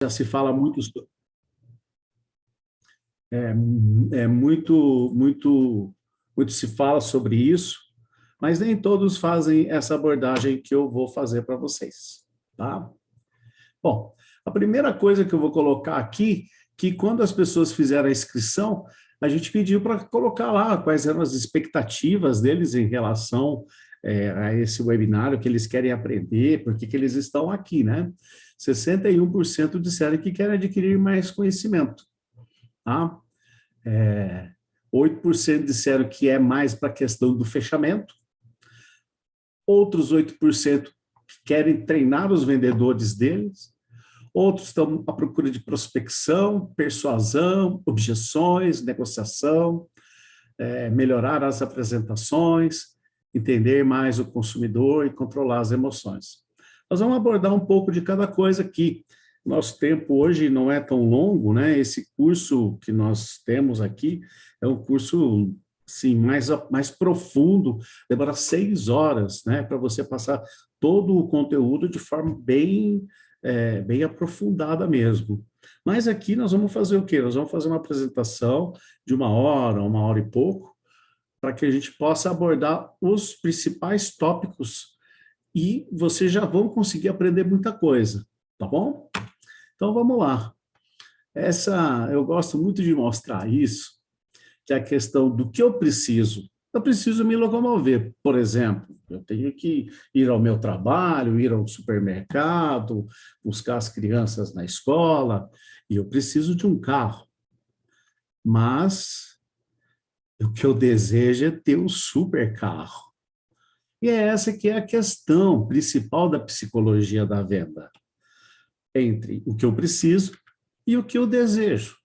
já se fala muito, é, muito se fala sobre isso, mas nem todos fazem essa abordagem que eu vou fazer para vocês, tá? Bom, a primeira coisa que eu vou colocar aqui, que quando as pessoas fizeram a inscrição, a gente pediu para colocar lá quais eram as expectativas deles em relação a esse webinário, que eles querem aprender, por que eles estão aqui, né? 61% disseram que querem adquirir mais conhecimento, tá? 8% disseram que é mais para a questão do fechamento, outros 8% querem treinar os vendedores deles, outros estão à procura de prospecção, persuasão, objeções, negociação, melhorar as apresentações, entender mais o consumidor e controlar as emoções. Nós vamos abordar um pouco de cada coisa aqui. Nosso tempo hoje não é tão longo, né? Esse curso que nós temos aqui é um curso assim, mais profundo, demora 6 horas, né? Para você passar todo o conteúdo de forma bem aprofundada mesmo. Mas aqui nós vamos fazer o quê? Nós vamos fazer uma apresentação de 1 hora e pouco, para que a gente possa abordar os principais tópicos e vocês já vão conseguir aprender muita coisa, tá bom? Então vamos lá. Eu gosto muito de mostrar isso, que é a questão do que eu preciso. Eu preciso me locomover, por exemplo. Eu tenho que ir ao meu trabalho, ir ao supermercado, buscar as crianças na escola, e eu preciso de um carro. Mas o que eu desejo é ter um super carro. E é essa que é a questão principal da psicologia da venda. Entre o que eu preciso e o que eu desejo.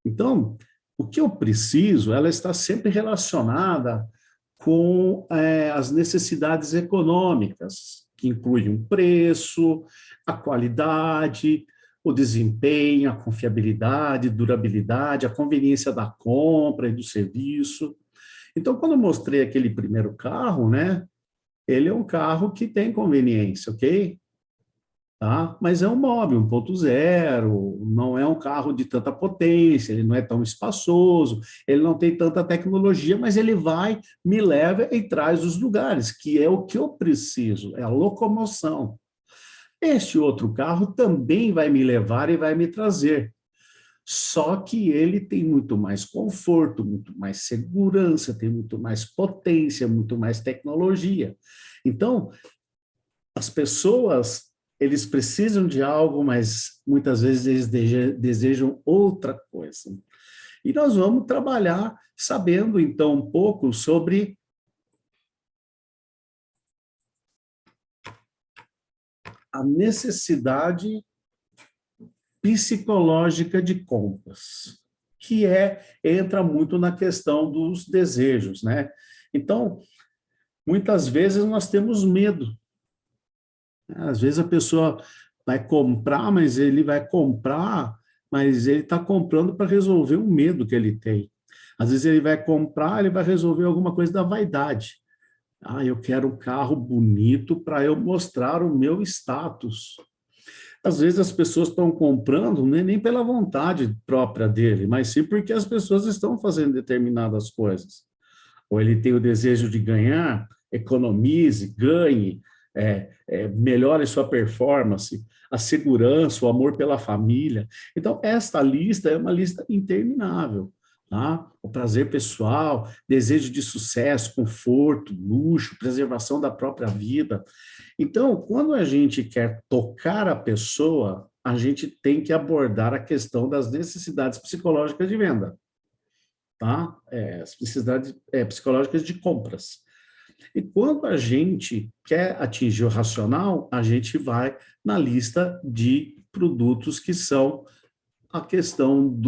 Então, o que eu preciso, ela está sempre relacionada com as necessidades econômicas, que incluem o preço, a qualidade, o desempenho, a confiabilidade, durabilidade, a conveniência da compra e do serviço. Então, quando eu mostrei aquele primeiro carro, né, ele é um carro que tem conveniência, ok? Tá? Mas é um móvel 1.0, não é um carro de tanta potência, ele não é tão espaçoso, ele não tem tanta tecnologia, mas ele vai, me leva e traz os lugares, que é o que eu preciso, é a locomoção. Este outro carro também vai me levar e vai me trazer, só que ele tem muito mais conforto, muito mais segurança, tem muito mais potência, muito mais tecnologia. Então, as pessoas, eles precisam de algo, mas muitas vezes eles desejam outra coisa. E nós vamos trabalhar sabendo, então, um pouco sobre a necessidade psicológica de compras, que entra muito na questão dos desejos, né? Então, muitas vezes nós temos medo. Às vezes a pessoa vai comprar, mas ele está comprando para resolver um medo que ele tem. Às vezes ele vai comprar, ele vai resolver alguma coisa da vaidade. Ah, eu quero um carro bonito para eu mostrar o meu status. Às vezes as pessoas estão comprando nem pela vontade própria dele, mas sim porque as pessoas estão fazendo determinadas coisas. Ou ele tem o desejo de ganhar, economize, ganhe, melhore sua performance, a segurança, o amor pela família. Então, esta lista é uma lista interminável. Tá? O prazer pessoal, desejo de sucesso, conforto, luxo, preservação da própria vida. Então, quando a gente quer tocar a pessoa, a gente tem que abordar a questão das necessidades psicológicas de venda, tá? As necessidades psicológicas de compras. E quando a gente quer atingir o racional, a gente vai na lista de produtos que são a questão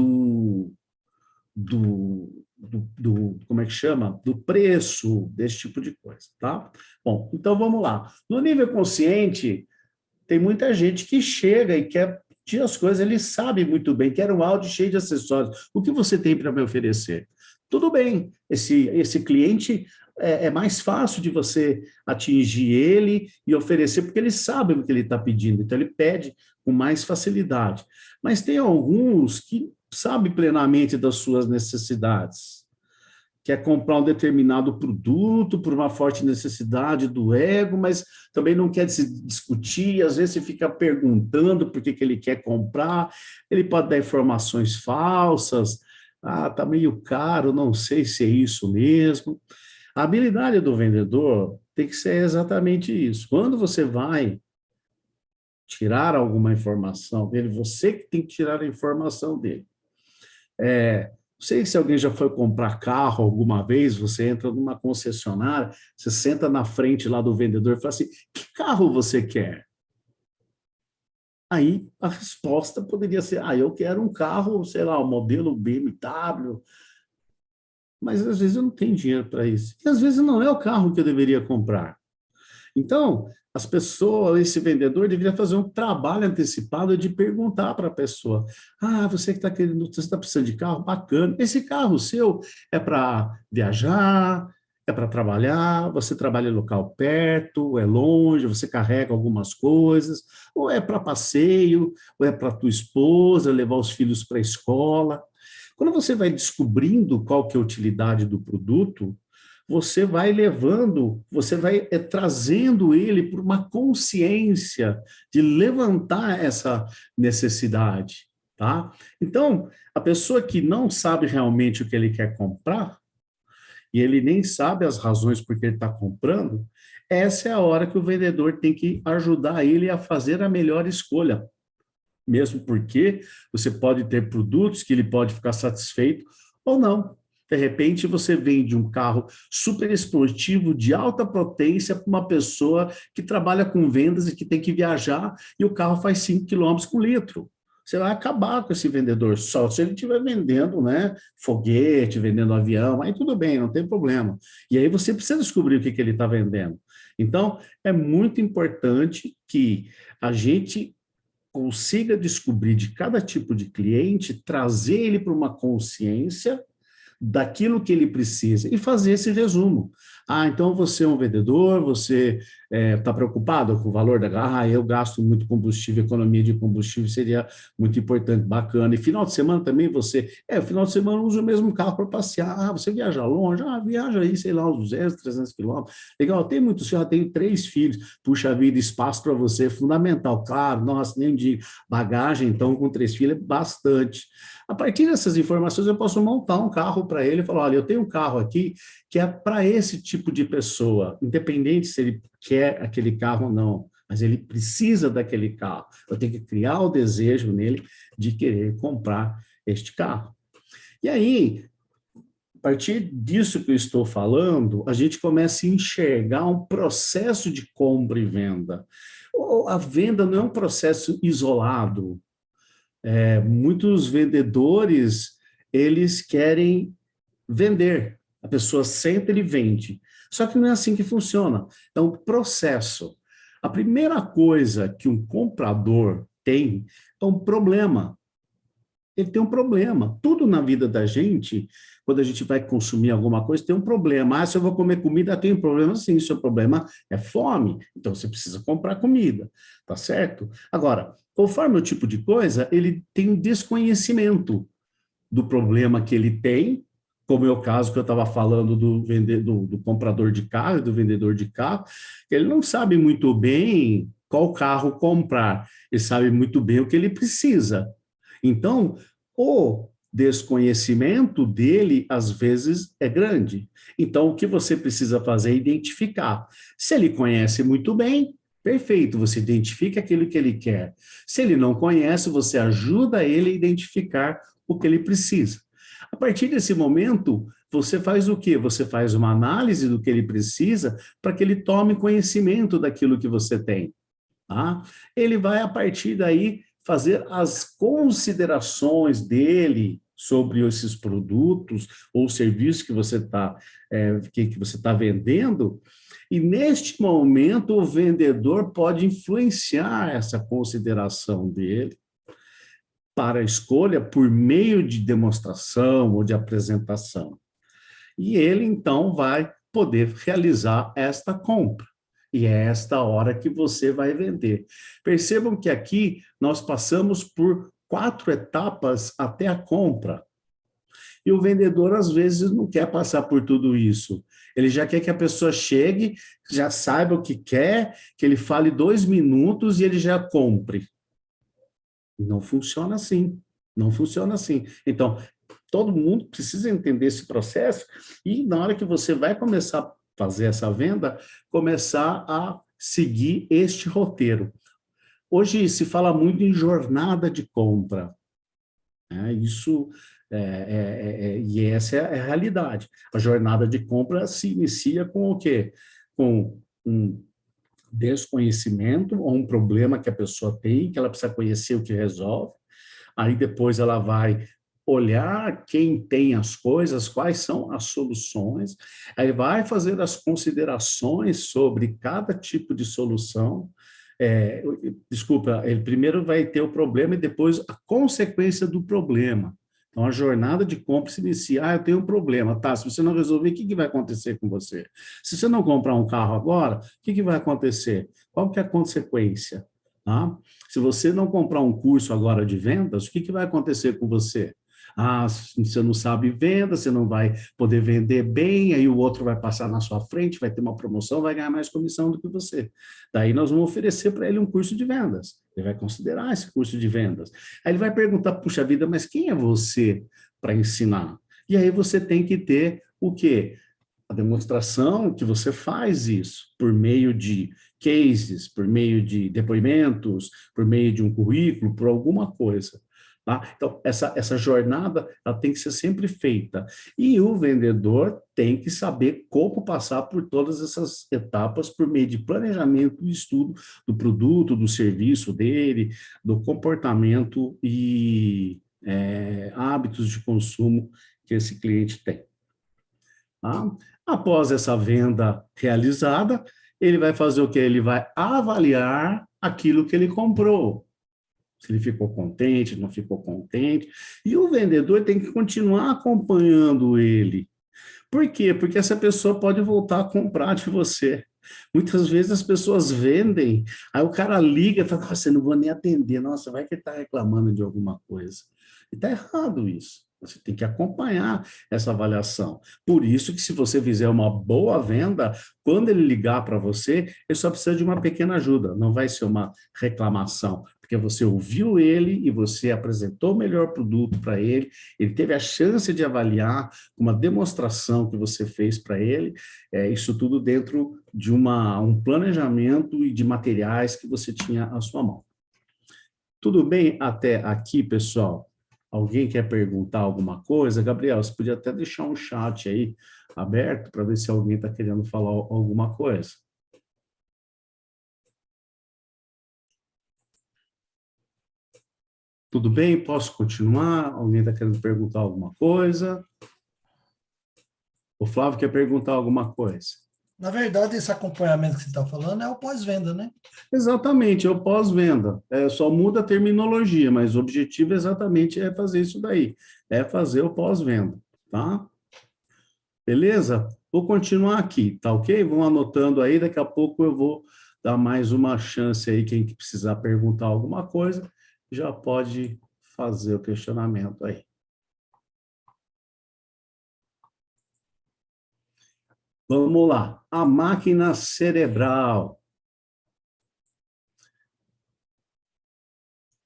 como é que chama? Do preço, desse tipo de coisa, tá? Bom, então vamos lá. No nível consciente, tem muita gente que chega e quer pedir as coisas, ele sabe muito bem, quer um áudio cheio de acessórios. O que você tem para me oferecer? tudo bem, esse cliente é mais fácil de você atingir ele e oferecer, porque ele sabe o que ele está pedindo, então ele pede com mais facilidade. Mas tem alguns que sabem plenamente das suas necessidades, quer comprar um determinado produto por uma forte necessidade do ego, mas também não quer se discutir, às vezes você fica perguntando por que ele quer comprar, ele pode dar informações falsas, tá meio caro, não sei se é isso mesmo. A habilidade do vendedor tem que ser exatamente isso. Quando você vai tirar alguma informação dele, você que tem que tirar a informação dele. Não sei se alguém já foi comprar carro alguma vez, você entra numa concessionária, você senta na frente lá do vendedor e fala assim, que carro você quer? Aí a resposta poderia ser, eu quero um carro, sei lá, o modelo BMW, mas às vezes eu não tenho dinheiro para isso. E às vezes não é o carro que eu deveria comprar. Então, as pessoas, esse vendedor deveria fazer um trabalho antecipado de perguntar para a pessoa: você que está querendo, você está precisando de carro? Bacana. Esse carro seu é para viajar, é para trabalhar, você trabalha em local perto, é longe, você carrega algumas coisas, ou é para passeio, ou é para tua esposa, levar os filhos para a escola. Quando você vai descobrindo qual que é a utilidade do produto, você vai levando, você vai trazendo ele para uma consciência de levantar essa necessidade, tá? Então, a pessoa que não sabe realmente o que ele quer comprar, e ele nem sabe as razões por que ele está comprando, essa é a hora que o vendedor tem que ajudar ele a fazer a melhor escolha, mesmo porque você pode ter produtos que ele pode ficar satisfeito ou não. De repente, você vende um carro super esportivo, de alta potência, para uma pessoa que trabalha com vendas e que tem que viajar, e o carro faz 5 quilômetros com litro. Você vai acabar com esse vendedor, só se ele estiver vendendo, né, foguete, vendendo avião, aí tudo bem, não tem problema. E aí você precisa descobrir o que ele está vendendo. Então, é muito importante que a gente consiga descobrir de cada tipo de cliente, trazer ele para uma consciência daquilo que ele precisa e fazer esse resumo. Então você é um vendedor, você está preocupado com o valor da... eu gasto muito combustível, economia de combustível seria muito importante, bacana. E final de semana também você... final de semana usa o mesmo carro para passear. Você viaja longe? Viaja aí, sei lá, uns 200, 300 quilômetros. Legal, tem muitos, já tenho 3 filhos. Puxa vida, espaço para você é fundamental. Claro, nossa, nem de bagagem, então, com 3 filhos é bastante. A partir dessas informações, eu posso montar um carro para ele e falar, olha, eu tenho um carro aqui que é para esse tipo de pessoa, independente se ele quer aquele carro ou não, mas ele precisa daquele carro. Eu tenho que criar o desejo nele de querer comprar este carro. E aí, a partir disso que eu estou falando, a gente começa a enxergar um processo de compra e venda. A venda não é um processo isolado. Muitos vendedores, eles querem vender. A pessoa senta e vende. Só que não é assim que funciona. É um processo. A primeira coisa que um comprador tem é um problema. Ele tem um problema. Tudo na vida da gente, quando a gente vai consumir alguma coisa, tem um problema. Se eu vou comer comida, tem um problema sim. Seu problema é fome. Então, você precisa comprar comida. Tá certo? Agora, conforme o tipo de coisa, ele tem um desconhecimento do problema que ele tem, como é o caso que eu estava falando do comprador de carro e do vendedor de carro, ele não sabe muito bem qual carro comprar, ele sabe muito bem o que ele precisa. Então, o desconhecimento dele, às vezes, é grande. Então, o que você precisa fazer é identificar. Se ele conhece muito bem, perfeito, você identifica aquilo que ele quer. Se ele não conhece, você ajuda ele a identificar o que ele precisa. A partir desse momento, você faz o quê? Você faz uma análise do que ele precisa para que ele tome conhecimento daquilo que você tem. Tá? Ele vai, a partir daí, fazer as considerações dele sobre esses produtos ou serviços que você está que você tá vendendo, e neste momento o vendedor pode influenciar essa consideração dele para a escolha por meio de demonstração ou de apresentação. E ele, então, vai poder realizar esta compra. E é esta hora que você vai vender. Percebam que aqui nós passamos por 4 etapas até a compra. E o vendedor, às vezes, não quer passar por tudo isso. Ele já quer que a pessoa chegue, já saiba o que quer, que ele fale 2 minutos e ele já compre. Não funciona assim. Não funciona assim. Então, todo mundo precisa entender esse processo e, na hora que você vai começar a fazer essa venda, começar a seguir este roteiro. Hoje se fala muito em jornada de compra. Isso e essa é a realidade. A jornada de compra se inicia com o quê? Com um desconhecimento ou um problema que a pessoa tem, que ela precisa conhecer o que resolve. Aí depois ela vai olhar quem tem as coisas, quais são as soluções, aí vai fazer as considerações sobre cada tipo de solução. Desculpa, ele primeiro vai ter o problema e depois a consequência do problema. Então, a jornada de compra se inicia. Eu tenho um problema. Tá, se você não resolver, o que vai acontecer com você? Se você não comprar um carro agora, o que vai acontecer? Qual que é a consequência? Tá? Se você não comprar um curso agora de vendas, o que vai acontecer com você? Você não sabe venda, você não vai poder vender bem, aí o outro vai passar na sua frente, vai ter uma promoção, vai ganhar mais comissão do que você. Daí nós vamos oferecer para ele um curso de vendas. Ele vai considerar esse curso de vendas. Aí ele vai perguntar, puxa vida, mas quem é você para ensinar? E aí você tem que ter o quê? A demonstração que você faz isso por meio de cases, por meio de depoimentos, por meio de um currículo, por alguma coisa. Tá? Então, essa jornada ela tem que ser sempre feita. E o vendedor tem que saber como passar por todas essas etapas por meio de planejamento e estudo do produto, do serviço dele, do comportamento e hábitos de consumo que esse cliente tem. Tá? Após essa venda realizada, ele vai fazer o quê? Ele vai avaliar aquilo que ele comprou. Se ele ficou contente, não ficou contente. E o vendedor tem que continuar acompanhando ele. Por quê? Porque essa pessoa pode voltar a comprar de você. Muitas vezes as pessoas vendem, aí o cara liga e fala, nossa, eu não vou nem atender, nossa, vai que ele está reclamando de alguma coisa. E está errado isso. Você tem que acompanhar essa avaliação. Por isso que se você fizer uma boa venda, quando ele ligar para você, ele só precisa de uma pequena ajuda, não vai ser uma reclamação, porque você ouviu ele e você apresentou o melhor produto para ele, ele teve a chance de avaliar uma demonstração que você fez para ele, isso tudo dentro de um planejamento e de materiais que você tinha à sua mão. Tudo bem até aqui, pessoal? Alguém quer perguntar alguma coisa? Gabriel, você podia até deixar um chat aí aberto para ver se alguém está querendo falar alguma coisa. Tudo bem? Posso continuar? Alguém está querendo perguntar alguma coisa? O Flávio quer perguntar alguma coisa. Na verdade, esse acompanhamento que você está falando é o pós-venda, né? Exatamente, é o pós-venda. Só muda a terminologia, mas o objetivo exatamente é fazer isso daí. É fazer o pós-venda, tá? Beleza? Vou continuar aqui, tá ok? Vão anotando aí, daqui a pouco eu vou dar mais uma chance aí, quem precisar perguntar alguma coisa, já pode fazer o questionamento aí. Vamos lá, a máquina cerebral.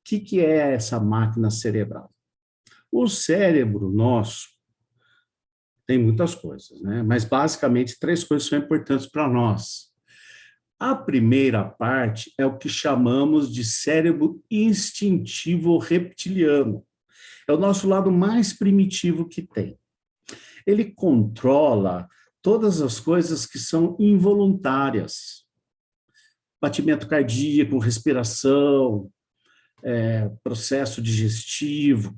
O que é essa máquina cerebral? O cérebro nosso tem muitas coisas, né? Mas basicamente 3 coisas são importantes para nós. A primeira parte é o que chamamos de cérebro instintivo reptiliano. É o nosso lado mais primitivo que tem. Ele controla todas as coisas que são involuntárias. Batimento cardíaco, respiração, processo digestivo,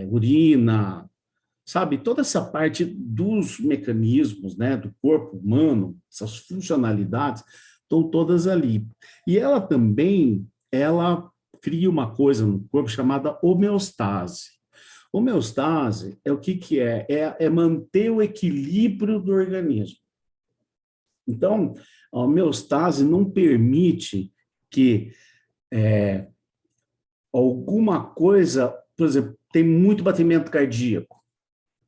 urina, sabe? Toda essa parte dos mecanismos, né, do corpo humano, essas funcionalidades, estão todas ali. E ela cria uma coisa no corpo chamada homeostase. Homeostase é o que que é? É manter o equilíbrio do organismo. Então, a homeostase não permite que alguma coisa, por exemplo, tem muito batimento cardíaco,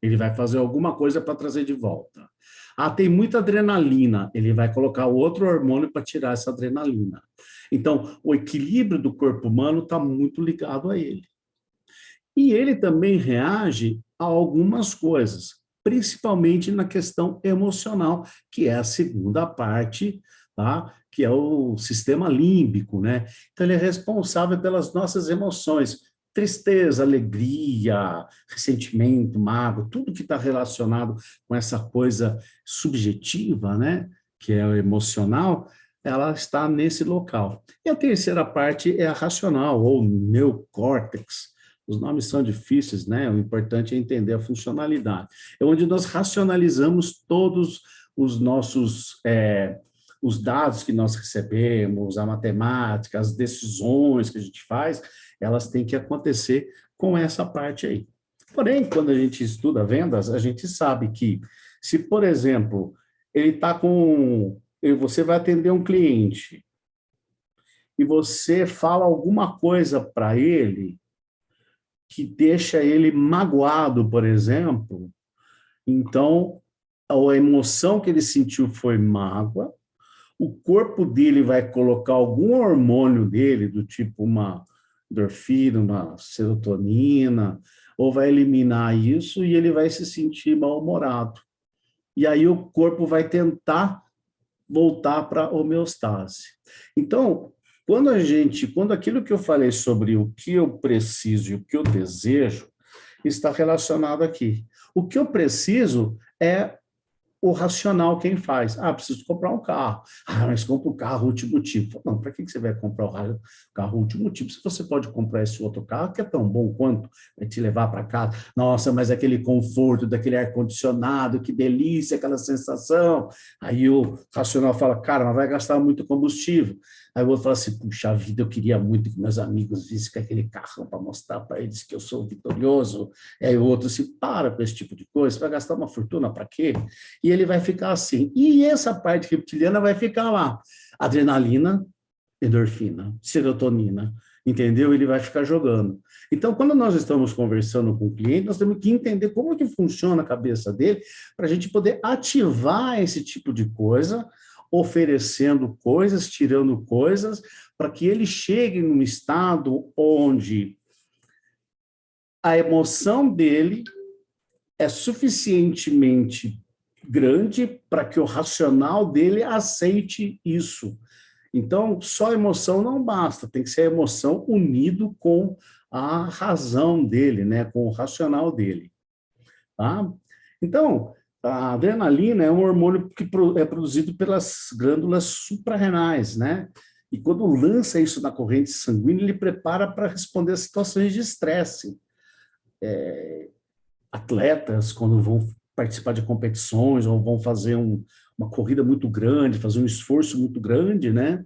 ele vai fazer alguma coisa para trazer de volta. Ah, tem muita adrenalina, ele vai colocar outro hormônio para tirar essa adrenalina. Então, o equilíbrio do corpo humano está muito ligado a ele. E ele também reage a algumas coisas, principalmente na questão emocional, que é a segunda parte, tá? Que é o sistema límbico, né? Então, ele é responsável pelas nossas emoções, tristeza, alegria, ressentimento, mágoa, tudo que está relacionado com essa coisa subjetiva, né? Que é o emocional, ela está nesse local. E a terceira parte é a racional, ou neocórtex. Os nomes são difíceis, né? O importante é entender a funcionalidade. É onde nós racionalizamos todos os nossos os dados que nós recebemos, a matemática, as decisões que a gente faz, elas têm que acontecer com essa parte aí. Porém, quando a gente estuda vendas, a gente sabe que se, por exemplo, ele está com... Você vai atender um cliente e você fala alguma coisa para ele que deixa ele magoado, por exemplo, então a emoção que ele sentiu foi mágoa, o corpo dele vai colocar algum hormônio dele, do tipo uma endorfina, uma serotonina, ou vai eliminar isso e ele vai se sentir mal-humorado. E aí o corpo vai tentar voltar para a homeostase. Então, quando aquilo que eu falei sobre o que eu preciso e o que eu desejo está relacionado aqui. O que eu preciso é o racional quem faz. Ah, preciso comprar um carro. Ah, mas compra o carro último tipo. Não, para que você vai comprar o carro último tipo? Se você pode comprar esse outro carro que é tão bom quanto vai te levar para casa. Nossa, mas aquele conforto daquele ar-condicionado, que delícia, aquela sensação. Aí o racional fala, cara, mas vai gastar muito combustível. Aí o outro fala assim, puxa vida, eu queria muito que meus amigos vissem com aquele carro para mostrar para eles que eu sou vitorioso. Aí o outro se para com esse tipo de coisa, você vai gastar uma fortuna para quê? E ele vai ficar assim. E essa parte reptiliana vai ficar lá. Adrenalina, endorfina, serotonina, entendeu? Ele vai ficar jogando. Então, quando nós estamos conversando com o cliente, nós temos que entender como que funciona a cabeça dele para a gente poder ativar esse tipo de coisa, oferecendo coisas, tirando coisas, para que ele chegue num estado onde a emoção dele é suficientemente grande para que o racional dele aceite isso. Então, só emoção não basta, tem que ser a emoção unido com a razão dele, né, com o racional dele, tá? Então, a adrenalina é um hormônio que é produzido pelas glândulas suprarrenais, né? E quando lança isso na corrente sanguínea, ele prepara para responder a situações de estresse. Atletas, quando vão participar de competições ou vão fazer uma corrida muito grande, fazer um esforço muito grande, né?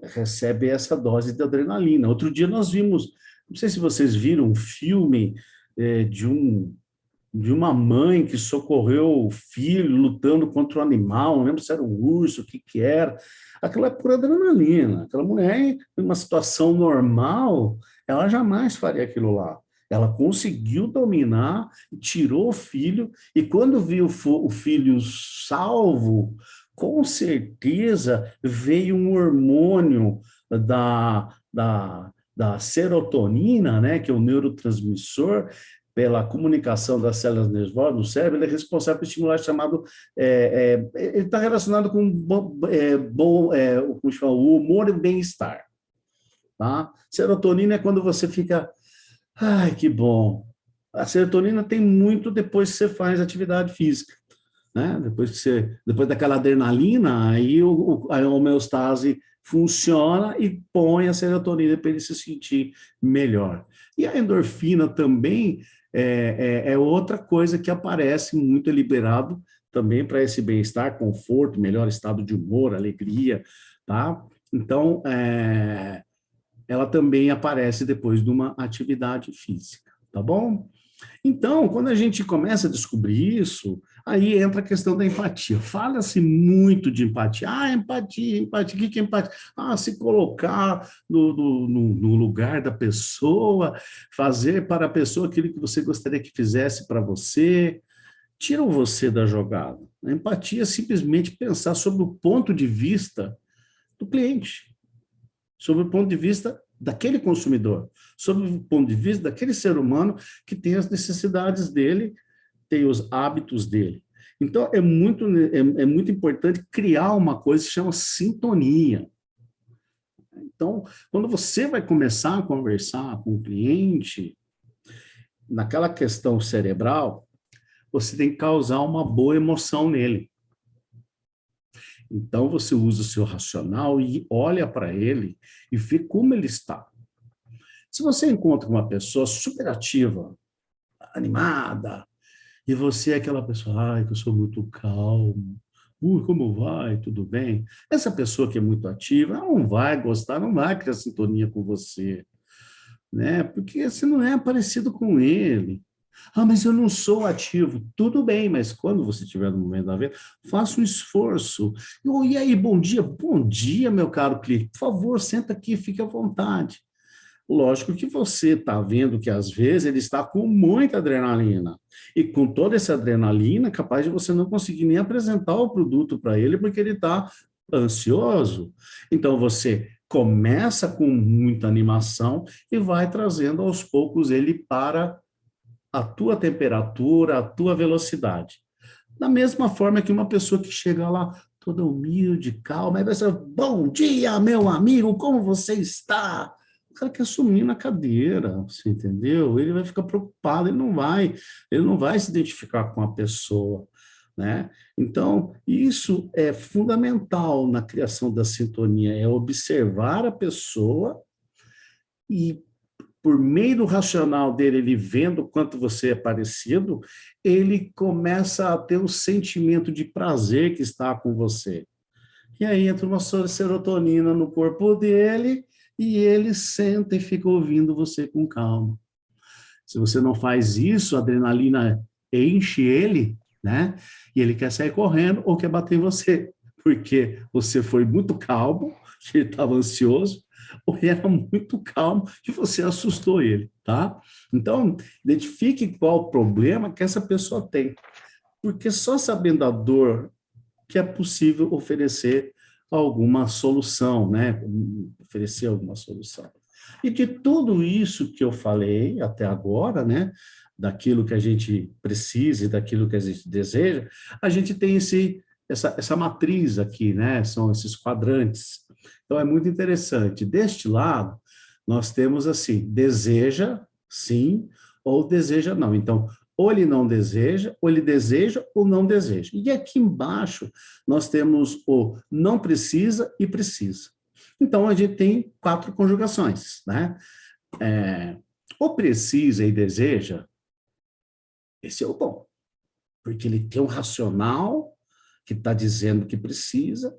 Recebe essa dose de adrenalina. Outro dia nós vimos, não sei se vocês viram um filme de uma mãe que socorreu o filho lutando contra um animal, não lembro se era um urso, o que que era. Aquilo é pura adrenalina. Aquela mulher, em uma situação normal, ela jamais faria aquilo lá. Ela conseguiu dominar, tirou o filho, e quando viu o filho salvo, com certeza veio um hormônio da serotonina, né, que é o neurotransmissor, pela comunicação das células nervosas no cérebro, ele é responsável por estimular chamado, ele está relacionado com como chama, o humor e o bem-estar. Tá? Serotonina é quando você fica, ai, que bom. A serotonina tem muito depois que você faz atividade física. Né? Depois daquela adrenalina, aí a homeostase funciona e põe a serotonina para ele se sentir melhor. E a endorfina também é outra coisa que aparece muito liberado também para esse bem-estar, conforto, melhor estado de humor, alegria, tá? Então, ela também aparece depois de uma atividade física, tá bom? Então, quando a gente começa a descobrir isso, aí entra a questão da empatia. Fala-se muito de empatia. Ah, empatia, empatia. O que é empatia? Ah, se colocar no lugar da pessoa, fazer para a pessoa aquilo que você gostaria que fizesse para você. Tira o você da jogada. A empatia é simplesmente pensar sobre o ponto de vista do cliente, sobre o ponto de vista daquele consumidor, sobre o ponto de vista daquele ser humano que tem as necessidades dele, tem os hábitos dele. Então, é muito importante criar uma coisa que se chama sintonia. Então, quando você vai começar a conversar com o cliente, naquela questão cerebral, você tem que causar uma boa emoção nele. Então, você usa o seu racional e olha para ele e vê como ele está. Se você encontra uma pessoa super ativa, animada, e você é aquela pessoa, ai, que eu sou muito calmo, como vai, tudo bem? Essa pessoa que é muito ativa, ela não vai gostar, não vai criar sintonia com você, né? Porque você não é parecido com ele. Ah, mas eu não sou ativo. Tudo bem, mas quando você estiver no momento da venda, faça um esforço. E aí, bom dia? Bom dia, meu caro cliente. Por favor, senta aqui, fique à vontade. Lógico que você está vendo que, às vezes, ele está com muita adrenalina. E com toda essa adrenalina, capaz de você não conseguir nem apresentar o produto para ele, porque ele está ansioso. Então, você começa com muita animação e vai trazendo aos poucos ele para a tua temperatura, a tua velocidade. Da mesma forma que uma pessoa que chega lá toda humilde, calma, aí vai ser, bom dia, meu amigo, como você está? O cara quer sumir na cadeira, você entendeu? Ele vai ficar preocupado, ele não vai se identificar com a pessoa, né? Então, isso é fundamental na criação da sintonia, é observar a pessoa e por meio do racional dele, ele vendo o quanto você é parecido, ele começa a ter um sentimento de prazer que está com você. E aí entra uma serotonina no corpo dele e ele senta e fica ouvindo você com calma. Se você não faz isso, a adrenalina enche ele, né? E ele quer sair correndo ou quer bater em você, porque você foi muito calmo, ele estava ansioso, ou ele era muito calmo e você assustou ele, tá? Então, identifique qual o problema que essa pessoa tem, porque só sabendo a dor que é possível oferecer alguma solução, né? Oferecer alguma solução. E de tudo isso que eu falei até agora, né? Daquilo que a gente precisa e daquilo que a gente deseja, a gente tem essa matriz aqui, né? São esses quadrantes. Então, é muito interessante. Deste lado, nós temos assim, deseja, sim, ou deseja, não. Então, ou ele não deseja, ou ele deseja ou não deseja. E aqui embaixo nós temos o não precisa e precisa. Então a gente tem 4 conjugações, né? O precisa e deseja, esse é o bom, porque ele tem um racional que está dizendo que precisa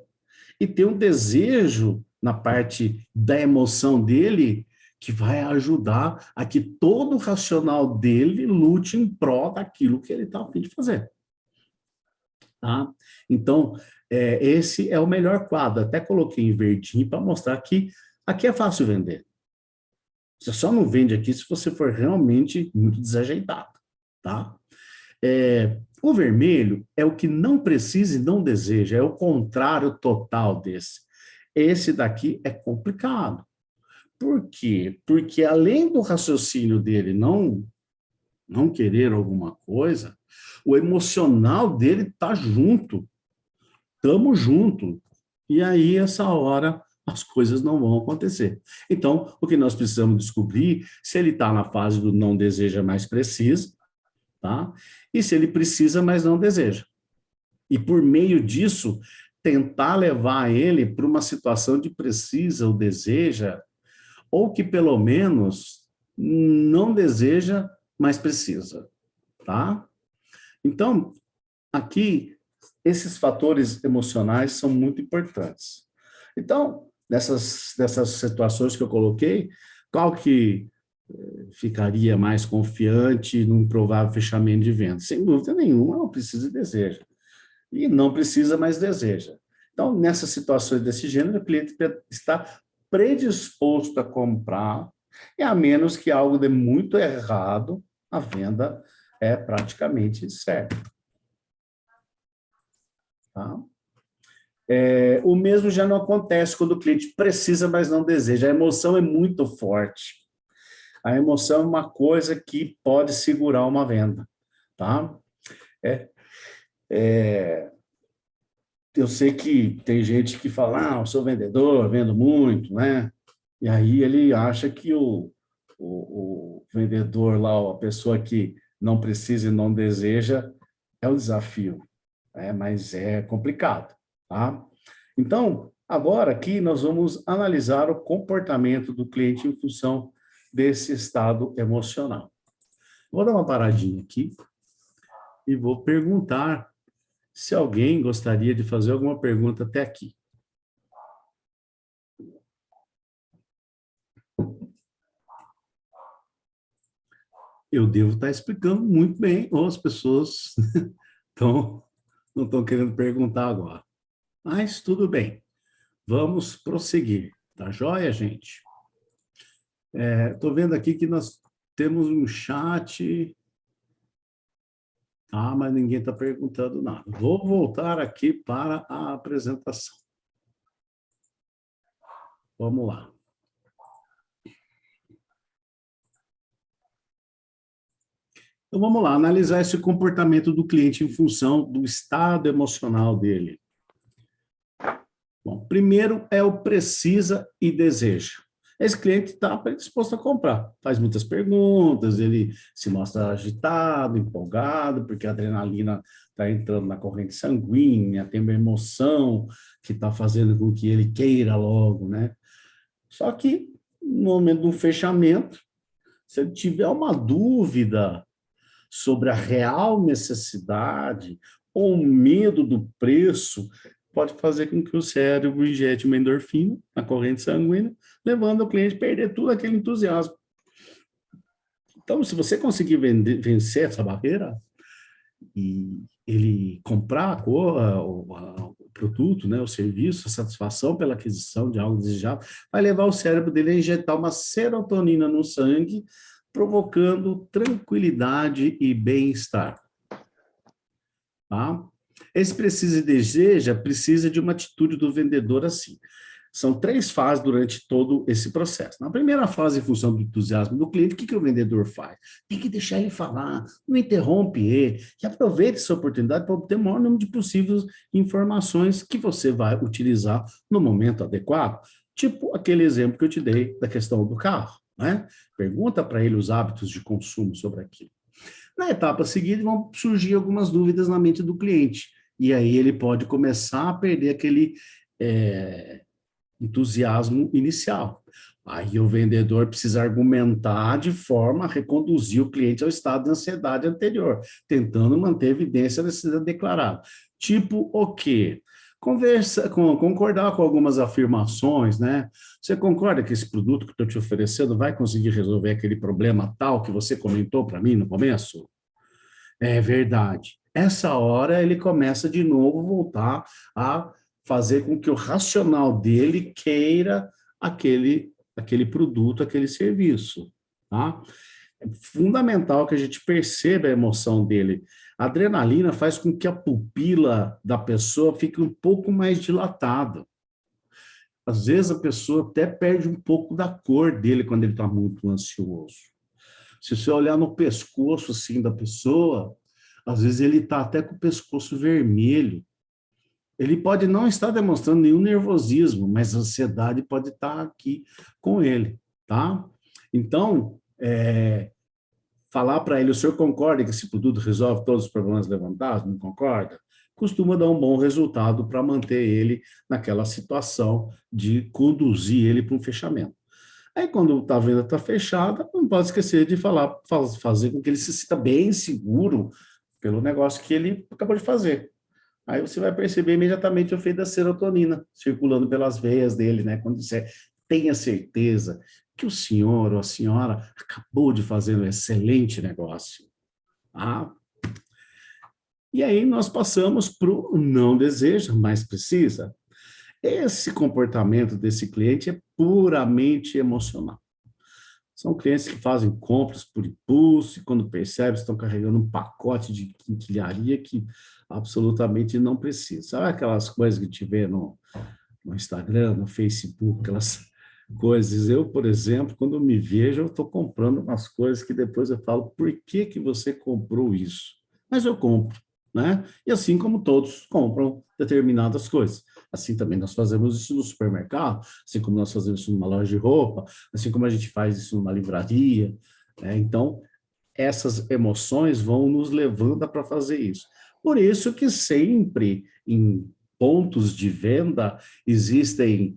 e tem um desejo na parte da emoção dele que vai ajudar a que todo o racional dele lute em prol daquilo que ele está a fim de fazer. Tá? Então, esse é o melhor quadro. Até coloquei em verdinho para mostrar que aqui é fácil vender. Você só não vende aqui se você for realmente muito desajeitado. Tá? O vermelho é o que não precisa e não deseja, é o contrário total desse. Esse daqui é complicado. Por quê? Porque além do raciocínio dele não querer alguma coisa, o emocional dele está junto. Estamos juntos. E aí, essa hora, as coisas não vão acontecer. Então, o que nós precisamos descobrir, se ele está na fase do não deseja, mas precisa, tá? E se ele precisa, mas não deseja. E por meio disso, tentar levar ele para uma situação de precisa ou deseja, ou que pelo menos não deseja, mas precisa, tá? Então, aqui, esses fatores emocionais são muito importantes. Então, dessas situações que eu coloquei, qual que ficaria mais confiante num provável fechamento de venda? Sem dúvida nenhuma, não precisa e deseja. E não precisa, mas deseja. Então, nessas situações desse gênero, o cliente está predisposto a comprar, e a menos que algo dê muito errado, a venda é praticamente certa. Tá? O mesmo já não acontece quando o cliente precisa, mas não deseja. A emoção é muito forte. A emoção é uma coisa que pode segurar uma venda. Tá? Eu sei que tem gente que fala, eu sou vendedor, vendo muito, né? E aí ele acha que o vendedor lá, a pessoa que não precisa e não deseja, é o desafio, né? Mas é complicado, tá? Então, agora aqui nós vamos analisar o comportamento do cliente em função desse estado emocional. Vou dar uma paradinha aqui e vou perguntar se alguém gostaria de fazer alguma pergunta até aqui. Eu devo estar explicando muito bem, ou as pessoas não estão querendo perguntar agora. Mas tudo bem, vamos prosseguir. Tá joia, gente? Estou vendo aqui que nós temos um chat, mas ninguém está perguntando nada. Vou voltar aqui para a apresentação. Vamos lá. Então, vamos lá, analisar esse comportamento do cliente em função do estado emocional dele. Bom, primeiro é o precisa e deseja. Esse cliente está predisposto a comprar, faz muitas perguntas, ele se mostra agitado, empolgado, porque a adrenalina está entrando na corrente sanguínea, tem uma emoção que está fazendo com que ele queira logo, né? Só que, no momento do fechamento, se ele tiver uma dúvida sobre a real necessidade ou medo do preço, pode fazer com que o cérebro injete uma endorfina na corrente sanguínea, levando o cliente a perder todo aquele entusiasmo. Então, se você conseguir vencer essa barreira e ele comprar o produto, né, o serviço, a satisfação pela aquisição de algo desejado, vai levar o cérebro dele a injetar uma serotonina no sangue, provocando tranquilidade e bem-estar. Tá? Esse precisa e deseja precisa de uma atitude do vendedor assim. São 3 fases durante todo esse processo. Na primeira fase, em função do entusiasmo do cliente, o que o vendedor faz? Tem que deixar ele falar, não interrompe ele, e aproveite essa oportunidade para obter o maior número de possíveis informações que você vai utilizar no momento adequado. Tipo aquele exemplo que eu te dei da questão do carro, né? Pergunta para ele os hábitos de consumo sobre aquilo. Na etapa seguinte, vão surgir algumas dúvidas na mente do cliente, e aí ele pode começar a perder aquele entusiasmo inicial. Aí o vendedor precisa argumentar de forma a reconduzir o cliente ao estado de ansiedade anterior, tentando manter evidência da necessidade declarada. Tipo o quê? Concordar com algumas afirmações, né? Você concorda que esse produto que estou te oferecendo vai conseguir resolver aquele problema tal que você comentou para mim no começo? É verdade. Essa hora ele começa de novo voltar a fazer com que o racional dele queira aquele produto, aquele serviço, tá? É fundamental que a gente perceba a emoção dele. A adrenalina faz com que a pupila da pessoa fique um pouco mais dilatada. Às vezes a pessoa até perde um pouco da cor dele quando ele está muito ansioso. Se você olhar no pescoço assim da pessoa, às vezes ele está até com o pescoço vermelho. Ele pode não estar demonstrando nenhum nervosismo, mas a ansiedade pode estar aqui com ele, tá? Então, falar para ele, o senhor concorda que esse produto resolve todos os problemas levantados? Não concorda? Costuma dar um bom resultado para manter ele naquela situação de conduzir ele para um fechamento. Aí, quando a venda está fechada, não pode esquecer de fazer com que ele se sinta bem seguro pelo negócio que ele acabou de fazer. Aí você vai perceber imediatamente o efeito da serotonina circulando pelas veias dele, né? Quando você tenha certeza que o senhor ou a senhora acabou de fazer um excelente negócio. Tá? E aí nós passamos para o não deseja, mas precisa. Esse comportamento desse cliente é puramente emocional. São clientes que fazem compras por impulso e, quando percebem, estão carregando um pacote de quinquilharia que absolutamente não precisa. Sabe aquelas coisas que a gente vê no Instagram, no Facebook, aquelas coisas? Eu, por exemplo, quando eu me vejo, eu estou comprando umas coisas que depois eu falo, por que que você comprou isso? Mas eu compro, né? E assim como todos compram determinadas coisas. Assim também nós fazemos isso no supermercado, assim como nós fazemos isso numa loja de roupa, assim como a gente faz isso numa livraria, né? Então, essas emoções vão nos levando para fazer isso. Por isso que sempre em pontos de venda existem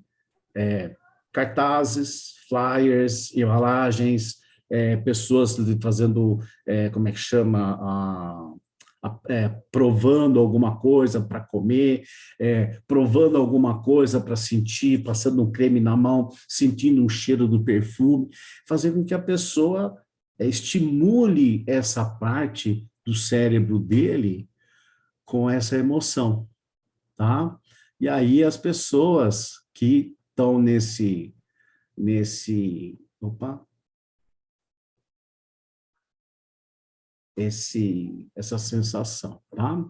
cartazes, flyers, embalagens, pessoas fazendo, como é que chama, provando alguma coisa para comer, provando alguma coisa para sentir, passando um creme na mão, sentindo um cheiro do perfume, fazendo com que a pessoa estimule essa parte do cérebro dele com essa emoção, tá? E aí as pessoas que estão opa, essa sensação, tá?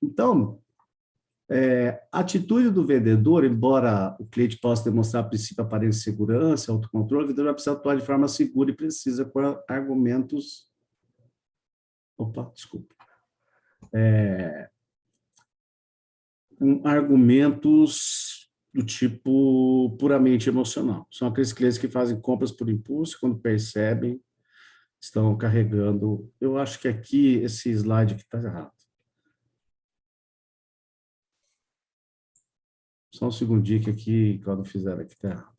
Então, a atitude do vendedor, embora o cliente possa demonstrar princípio aparente de segurança, autocontrole, o vendedor vai precisar atuar de forma segura e precisa com argumentos. Opa, desculpa. Com argumentos do tipo puramente emocional. São aqueles clientes que fazem compras por impulso, quando percebem, estão carregando. Eu acho que aqui, esse slide aqui está errado. Só um segundinho que aqui, quando fizer aqui, está errado.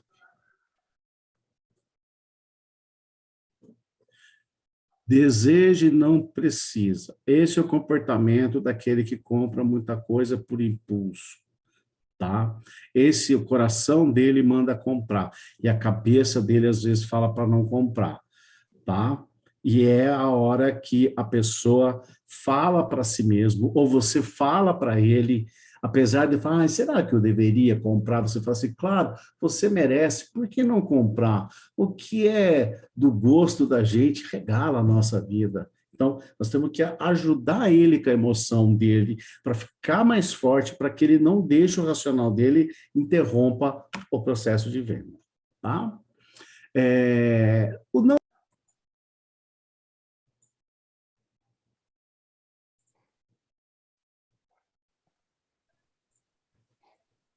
Deseja e não precisa. Esse é o comportamento daquele que compra muita coisa por impulso, tá? O coração dele manda comprar e a cabeça dele às vezes fala para não comprar, tá? E é a hora que a pessoa fala para si mesmo, ou você fala para ele, apesar de falar, será que eu deveria comprar? Você fala assim, claro, você merece, por que não comprar? O que é do gosto da gente regala a nossa vida. Então, nós temos que ajudar ele com a emoção dele, para ficar mais forte, para que ele não deixe o racional dele interrompa o processo de venda, tá? O não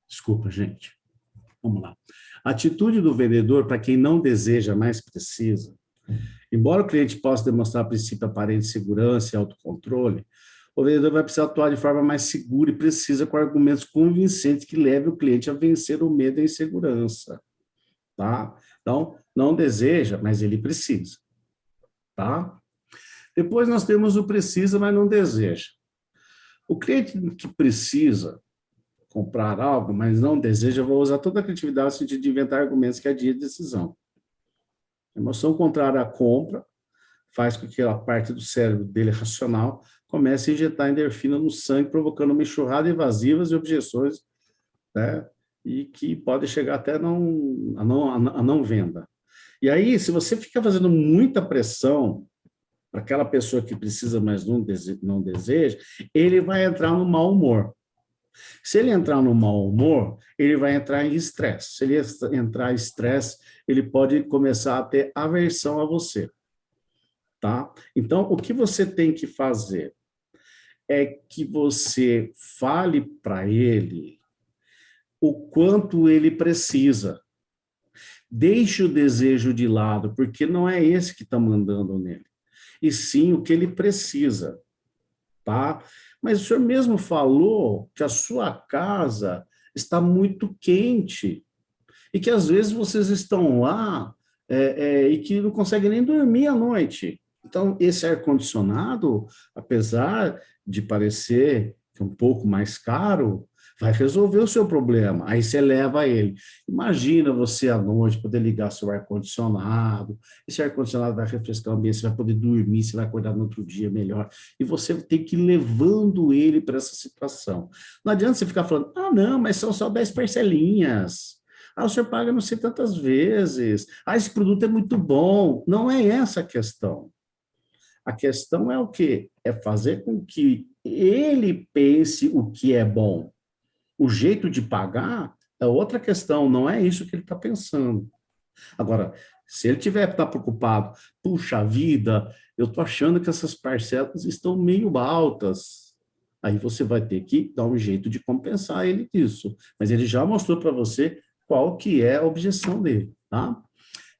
Desculpa, gente. Vamos lá. A atitude do vendedor, para quem não deseja, mais precisa. Embora o cliente possa demonstrar princípio aparente de segurança e autocontrole, o vendedor vai precisar atuar de forma mais segura e precisa com argumentos convincentes que levem o cliente a vencer o medo e a insegurança. Tá? Então, não deseja, mas ele precisa. Tá? Depois nós temos o precisa, mas não deseja. O cliente que precisa comprar algo, mas não deseja, eu vou usar toda a criatividade no sentido de inventar argumentos que adiem a decisão. A emoção contrária à compra faz com que a parte do cérebro dele racional comece a injetar endorfina no sangue, provocando uma enxurrada evasivas e objeções, né? E que pode chegar até a não venda. E aí, se você fica fazendo muita pressão para aquela pessoa que precisa, mas não deseja, ele vai entrar no mau humor. Se ele entrar no mau humor, ele vai entrar em estresse. Se ele entrar em estresse, ele pode começar a ter aversão a você, tá? Então, o que você tem que fazer é que você fale para ele o quanto ele precisa. Deixe o desejo de lado, porque não é esse que está mandando nele, e sim o que ele precisa, tá? Mas o senhor mesmo falou que a sua casa está muito quente e que às vezes vocês estão lá e que não conseguem nem dormir à noite. Então, esse ar-condicionado, apesar de parecer um pouco mais caro, vai resolver o seu problema. Aí você leva ele. Imagina você à noite poder ligar seu ar-condicionado, esse ar-condicionado vai refrescar o ambiente, você vai poder dormir, você vai acordar no outro dia melhor. E você tem que ir levando ele para essa situação. Não adianta você ficar falando, ah, não, mas são só 10 parcelinhas. Ah, o senhor paga não sei tantas vezes. Ah, esse produto é muito bom. Não é essa a questão. A questão é o quê? É fazer com que ele pense o que é bom. O jeito de pagar é outra questão, não é isso que ele está pensando. Agora, se ele tiver que estar preocupado, puxa vida, eu estou achando que essas parcelas estão meio altas. Aí você vai ter que dar um jeito de compensar ele disso. Mas ele já mostrou para você qual que é a objeção dele, tá?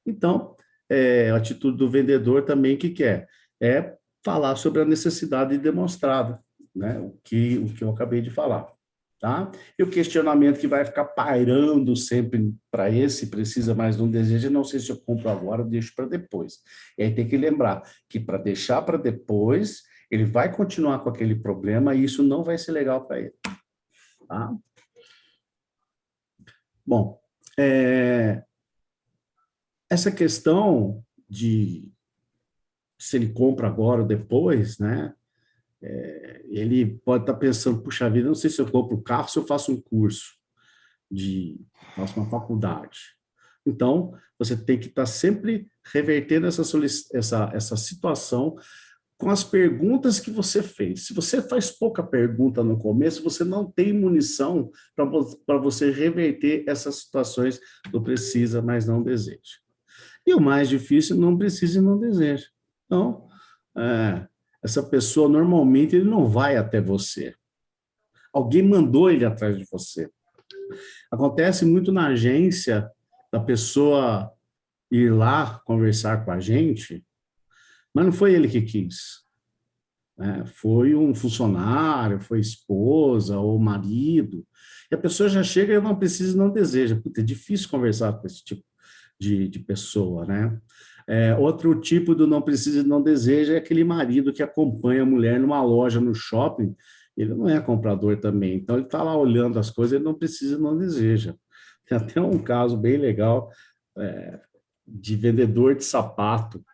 Então, a atitude do vendedor também, o que quer? É falar sobre a necessidade demonstrada, né? O que eu acabei de falar. Tá? E o questionamento que vai ficar pairando sempre para esse, precisa mais de um desejo, não sei se eu compro agora ou deixo para depois. E aí tem que lembrar que para deixar para depois, ele vai continuar com aquele problema e isso não vai ser legal para ele. Tá? Bom, essa questão de se ele compra agora ou depois, né? Ele pode estar pensando, puxa vida, não sei se eu compro um carro, se eu faço um curso, faço uma faculdade. Então, você tem que estar sempre revertendo essa situação com as perguntas que você fez. Se você faz pouca pergunta no começo, você não tem munição para você reverter essas situações do precisa, mas não deseja. E o mais difícil, não precisa e não deseja. Então, essa pessoa, normalmente, ele não vai até você. Alguém mandou ele atrás de você. Acontece muito na agência da pessoa ir lá conversar com a gente, mas não foi ele que quis. Né? Foi um funcionário, foi esposa ou marido. E a pessoa já chega e não precisa e não deseja. Puta, é difícil conversar com esse tipo de pessoa, né? Outro tipo do não precisa e não deseja é aquele marido que acompanha a mulher numa loja, no shopping, ele não é comprador também, então ele está lá olhando as coisas, ele não precisa e não deseja. Tem até um caso bem legal de vendedor de sapato.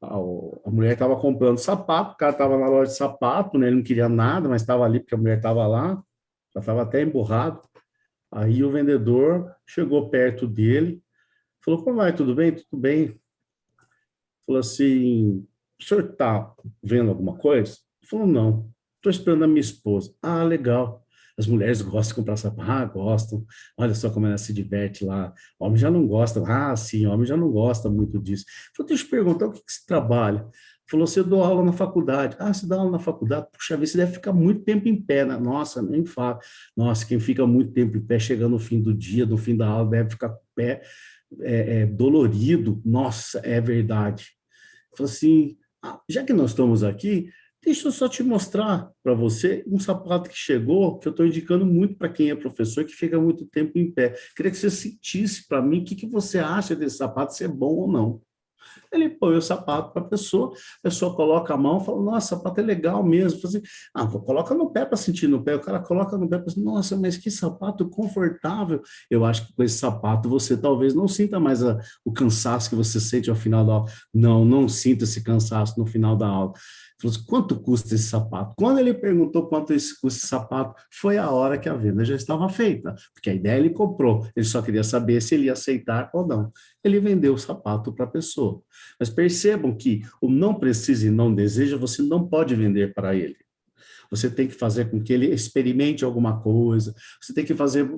A mulher estava comprando sapato, o cara estava na loja de sapato, né? Ele não queria nada, mas estava ali porque a mulher estava lá, já estava até emburrado. Aí o vendedor chegou perto dele, falou, como vai, tudo bem? Tudo bem. Falou assim, o senhor está vendo alguma coisa? Ele falou, não, estou esperando a minha esposa. Ah, legal. As mulheres gostam de comprar sapato. Ah, gostam. Olha só como ela se diverte lá. Homem já não gosta. Ah, sim, homem já não gosta muito disso. Falei, deixa eu te perguntar, o que você trabalha? Falou, você dou aula na faculdade. Ah, você dá aula na faculdade? Puxa vida, você deve ficar muito tempo em pé, né? Nossa, nem fala. Nossa, quem fica muito tempo em pé, chegando no fim do dia, no fim da aula, deve ficar com o pé dolorido. Nossa, é verdade. Falei assim, já que nós estamos aqui, deixa eu só te mostrar para você um sapato que chegou, que eu estou indicando muito para quem é professor, que fica muito tempo em pé. Queria que você sentisse para mim o que você acha desse sapato, se é bom ou não. Ele põe o sapato para a pessoa coloca a mão e fala, nossa, o sapato é legal mesmo. Fala assim, coloca no pé para sentir no pé. O cara coloca no pé para assim, nossa, mas que sapato confortável. Eu acho que com esse sapato você talvez não sinta mais o cansaço que você sente ao final da aula. Não, não sinta esse cansaço no final da aula. Ele falou assim, quanto custa esse sapato? Quando ele perguntou quanto custa esse sapato, foi a hora que a venda já estava feita, porque a ideia ele comprou, ele só queria saber se ele ia aceitar ou não. Ele vendeu o sapato para a pessoa. Mas percebam que o não precisa e não deseja, você não pode vender para ele. Você tem que fazer com que ele experimente alguma coisa, você tem que fazer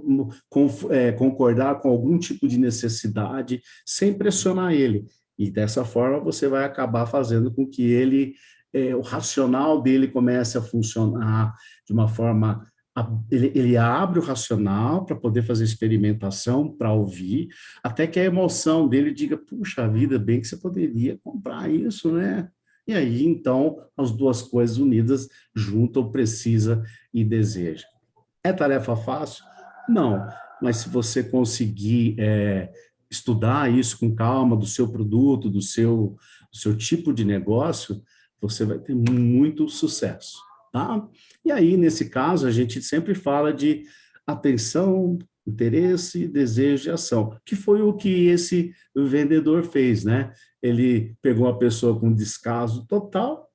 concordar com algum tipo de necessidade, sem pressionar ele. E dessa forma você vai acabar fazendo com que o racional dele comece a funcionar de uma forma. Ele abre o racional para poder fazer experimentação, para ouvir, até que a emoção dele diga, puxa vida, bem que você poderia comprar isso, né? E aí, então, as duas coisas unidas juntam, precisa e deseja. É tarefa fácil? Não, mas se você conseguir estudar isso com calma, do seu produto, do seu tipo de negócio, você vai ter muito sucesso, tá? E aí, nesse caso, a gente sempre fala de atenção, interesse, desejo e ação, que foi o que esse vendedor fez, né? Ele pegou uma pessoa com descaso total,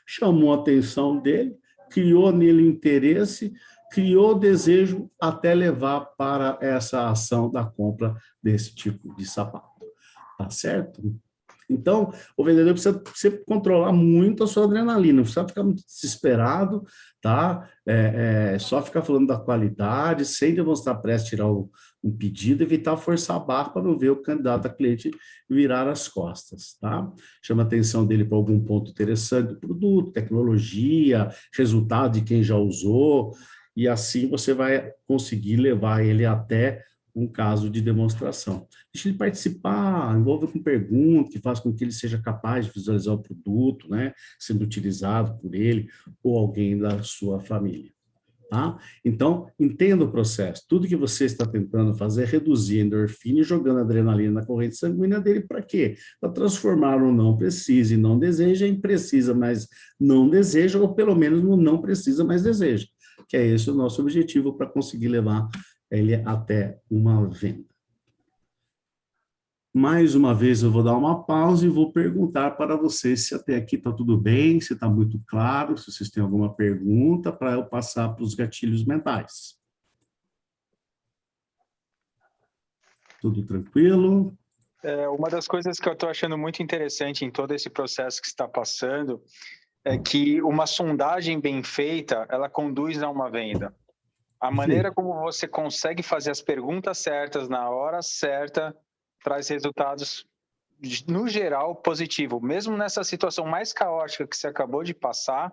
chamou a atenção dele, criou nele interesse, criou desejo até levar para essa ação da compra desse tipo de sapato. Tá certo? Então, o vendedor precisa sempre controlar muito a sua adrenalina, não precisa ficar muito desesperado, tá? Só ficar falando da qualidade, sem demonstrar pressa, tirar um pedido, evitar forçar a barra para não ver o candidato a cliente virar as costas, tá? Chama a atenção dele para algum ponto interessante do produto, tecnologia, resultado de quem já usou, e assim você vai conseguir levar ele até um caso de demonstração. Deixa ele participar, envolva com perguntas, que faz com que ele seja capaz de visualizar o produto, né, sendo utilizado por ele ou alguém da sua família. Tá? Então, entenda o processo. Tudo que você está tentando fazer é reduzir a endorfina e jogando adrenalina na corrente sanguínea dele para quê? Para transformar o não precisa e não deseja em precisa, mas não deseja, ou pelo menos no não precisa, mas deseja. Que é esse o nosso objetivo para conseguir levar ele até uma venda. Mais uma vez eu vou dar uma pausa e vou perguntar para vocês se até aqui está tudo bem, se está muito claro, se vocês têm alguma pergunta para eu passar para os gatilhos mentais. Tudo tranquilo? Uma das coisas que eu estou achando muito interessante em todo esse processo que está passando é que uma sondagem bem feita, ela conduz a uma venda. A maneira como você consegue fazer as perguntas certas na hora certa traz resultados, no geral, positivo. Mesmo nessa situação mais caótica que você acabou de passar,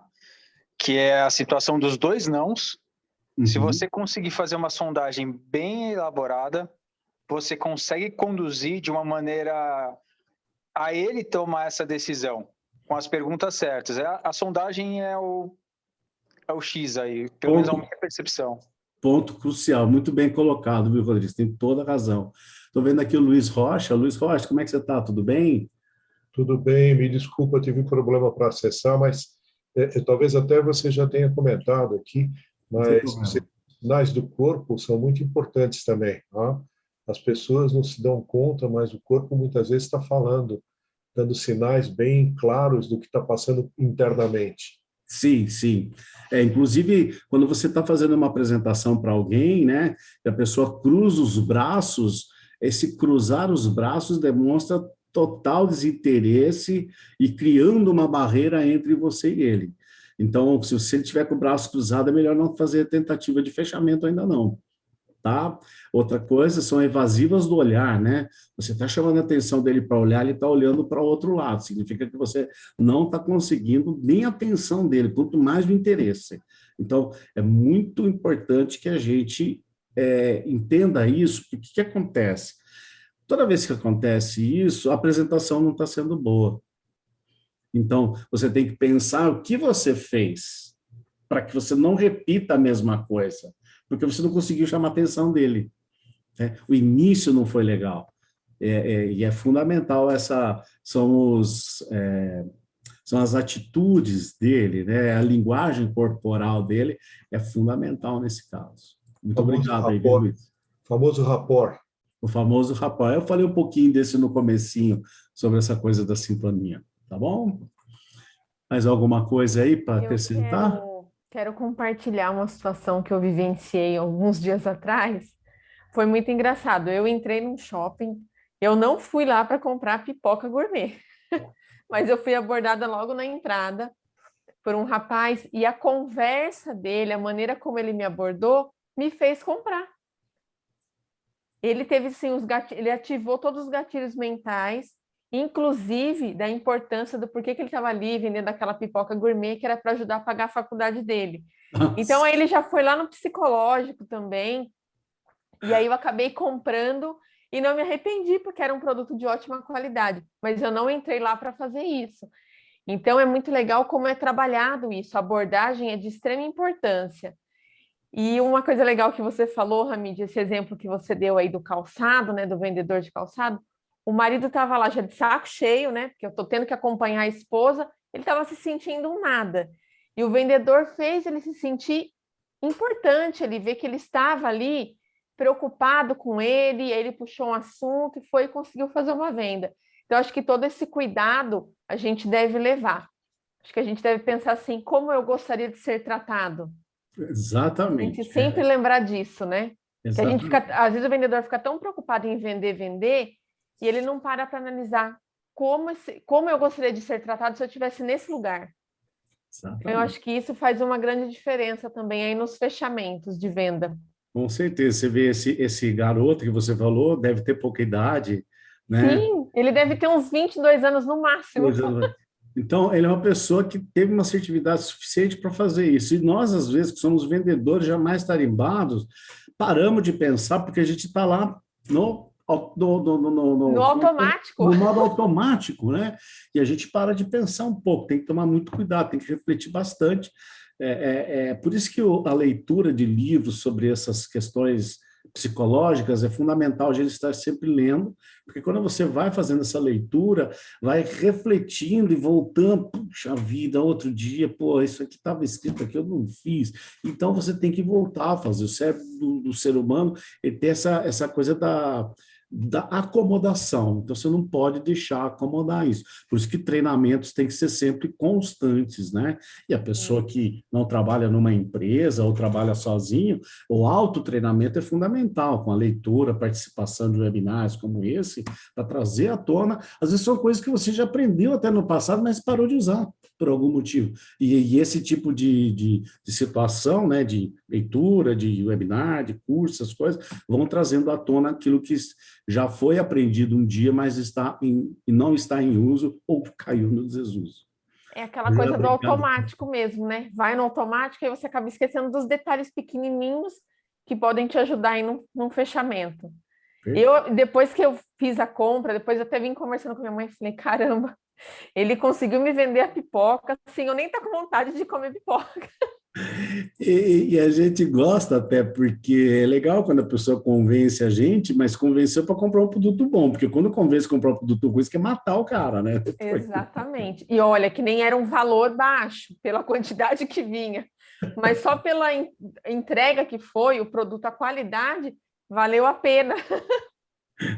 que é a situação dos dois nãos, se você conseguir fazer uma sondagem bem elaborada, você consegue conduzir de uma maneira a ele tomar essa decisão, com as perguntas certas. A sondagem é o X aí, pelo menos a minha percepção. Ponto crucial, muito bem colocado, viu, Rodrigo? Tem toda a razão. Estou vendo aqui o Luiz Rocha. Luiz Rocha, como é que você está? Tudo bem? Tudo bem, me desculpa, eu tive um problema para acessar, mas talvez até você já tenha comentado aqui, mas os sinais do corpo são muito importantes também. Tá? As pessoas não se dão conta, mas o corpo muitas vezes está falando, dando sinais bem claros do que está passando internamente. Sim, sim. Inclusive, quando você está fazendo uma apresentação para alguém, né, e a pessoa cruza os braços, esse cruzar os braços demonstra total desinteresse e criando uma barreira entre você e ele. Então, se você tiver com o braço cruzado, é melhor não fazer tentativa de fechamento ainda não. Tá? Outra coisa são evasivas do olhar, né? Você está chamando a atenção dele para olhar, ele está olhando para o outro lado. Significa que você não está conseguindo nem a atenção dele, quanto mais o interesse. Então, é muito importante que a gente entenda isso, porque o que acontece? Toda vez que acontece isso, a apresentação não está sendo boa. Então, você tem que pensar o que você fez para que você não repita a mesma coisa, porque você não conseguiu chamar a atenção dele. Né? O início não foi legal. E é fundamental são as atitudes dele, né? A linguagem corporal dele é fundamental nesse caso. Muito obrigado aí, Luiz. Famoso rapport. O famoso rapport. Eu falei um pouquinho desse no comecinho, sobre essa coisa da sintonia, tá bom? Mais alguma coisa aí para acrescentar? Quero compartilhar uma situação que eu vivenciei alguns dias atrás. Foi muito engraçado. Eu entrei num shopping, eu não fui lá para comprar pipoca gourmet, mas eu fui abordada logo na entrada por um rapaz e a conversa dele, a maneira como ele me abordou, me fez comprar. Ele teve sim ele ativou todos os gatilhos mentais, inclusive da importância do porquê que ele estava ali vendendo aquela pipoca gourmet que era para ajudar a pagar a faculdade dele. Nossa. Então aí ele já foi lá no psicológico também, e aí eu acabei comprando e não me arrependi porque era um produto de ótima qualidade, mas eu não entrei lá para fazer isso. Então é muito legal como é trabalhado isso, a abordagem é de extrema importância. E uma coisa legal que você falou, Hamid, esse exemplo que você deu aí do calçado, né, do vendedor de calçado, o marido estava lá já de saco cheio, né? Porque eu estou tendo que acompanhar a esposa, ele estava se sentindo um nada. E o vendedor fez ele se sentir importante ele ver que ele estava ali preocupado com ele, aí ele puxou um assunto e foi e conseguiu fazer uma venda. Então, acho que todo esse cuidado a gente deve levar. Acho que a gente deve pensar assim, como eu gostaria de ser tratado? A Exatamente. gente sempre lembrar disso, né? Que a gente Exatamente. fica, às vezes o vendedor fica tão preocupado em vender, e ele não para analisar como eu gostaria de ser tratado se eu estivesse nesse lugar. Eu Exatamente. acho que isso faz uma grande diferença também aí nos fechamentos de venda. Com certeza. Você vê esse garoto que você falou, deve ter pouca idade, né? Sim, ele deve ter uns 22 anos no máximo. Então, ele é uma pessoa que teve uma assertividade suficiente para fazer isso. E nós, às vezes, que somos vendedores jamais tarimbados, paramos de pensar porque a gente está lá No automático. no modo automático, né? E a gente para de pensar um pouco, tem que tomar muito cuidado, tem que refletir bastante. Por isso que a leitura de livros sobre essas questões psicológicas é fundamental a gente estar sempre lendo, porque quando você vai fazendo essa leitura, vai refletindo e voltando, puxa vida, outro dia, pô, isso aqui estava escrito aqui, eu não fiz. Então você tem que voltar a fazer. O cérebro do ser humano, ele tem essa coisa da acomodação. Então, você não pode deixar acomodar isso. Por isso que treinamentos têm que ser sempre constantes, né? E a pessoa que não trabalha numa empresa ou trabalha sozinho, o autotreinamento é fundamental, com a leitura, participação de webinars como esse, para trazer à tona. Às vezes são coisas que você já aprendeu até no passado, mas parou de usar por algum motivo. E esse tipo de situação, né, de leitura, de webinar, de curso, essas coisas, vão trazendo à tona aquilo que já foi aprendido um dia, mas não está em uso ou caiu no desuso. É aquela coisa do automático mesmo, né? Vai no automático e você acaba esquecendo dos detalhes pequenininhos que podem te ajudar aí num fechamento. Depois que eu fiz a compra, depois eu até vim conversando com minha mãe, falei, caramba, ele conseguiu me vender a pipoca, assim, eu nem tô com vontade de comer pipoca. E a gente gosta até, porque é legal quando a pessoa convence a gente, mas convenceu para comprar um produto bom, porque ququando convence a comprar um produto ruim, você quer matar o cara, né? Exatamente. E olha, que nem era um valor baixo, pela quantidade que vinha, mas só pela entrega que foi, o produto, a qualidade, valeu a pena.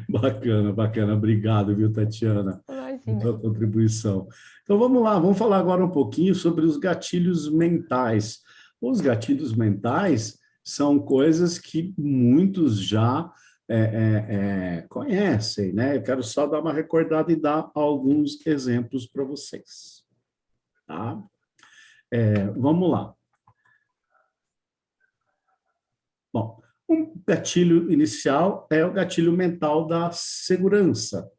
Bacana, bacana. Obrigado, viu, Tatiana, pela sua contribuição. Então, vamos lá, vamos falar agora um pouquinho sobre os gatilhos mentais. Os gatilhos mentais são coisas que muitos já conhecem, né? Eu quero só dar uma recordada e dar alguns exemplos para vocês, tá? Vamos lá. Bom, um gatilho inicial é o gatilho mental da segurança.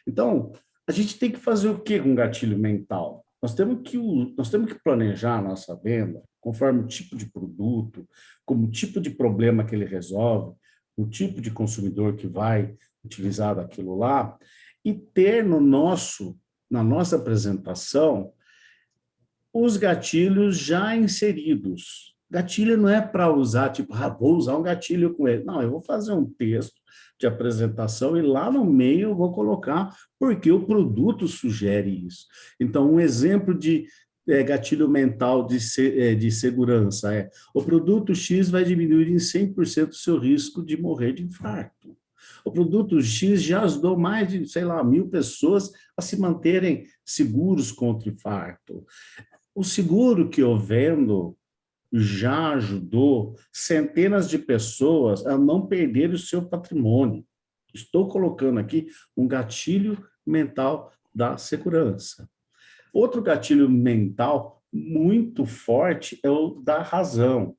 Então, a gente tem que fazer o que com gatilho mental? Nós temos que planejar a nossa venda conforme o tipo de produto, como o tipo de problema que ele resolve, o tipo de consumidor que vai utilizar aquilo lá, e ter na nossa apresentação os gatilhos já inseridos. Gatilho não é para usar, tipo, vou usar um gatilho com ele. Não, eu vou fazer um texto de apresentação e lá no meio eu vou colocar porque o produto sugere isso. Então, um exemplo de gatilho mental de segurança é: o produto X vai diminuir em 100% o seu risco de morrer de infarto. O produto X já ajudou mais de, 1.000 pessoas a se manterem seguros contra infarto. O seguro que eu vendo já ajudou centenas de pessoas a não perder o seu patrimônio. Estou colocando aqui um gatilho mental da segurança. Outro gatilho mental muito forte é o da razão.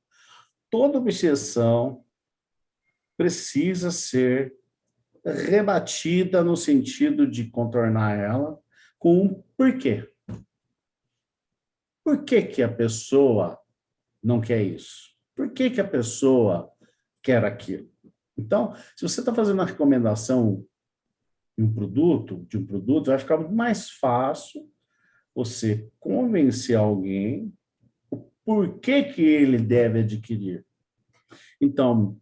Toda objeção precisa ser rebatida no sentido de contornar ela com um porquê. Por que que a pessoa não quer isso? Por que que a pessoa quer aquilo? Então, se você está fazendo uma recomendação de um produto, vai ficar muito mais fácil você convencer alguém o porquê que ele deve adquirir. Então,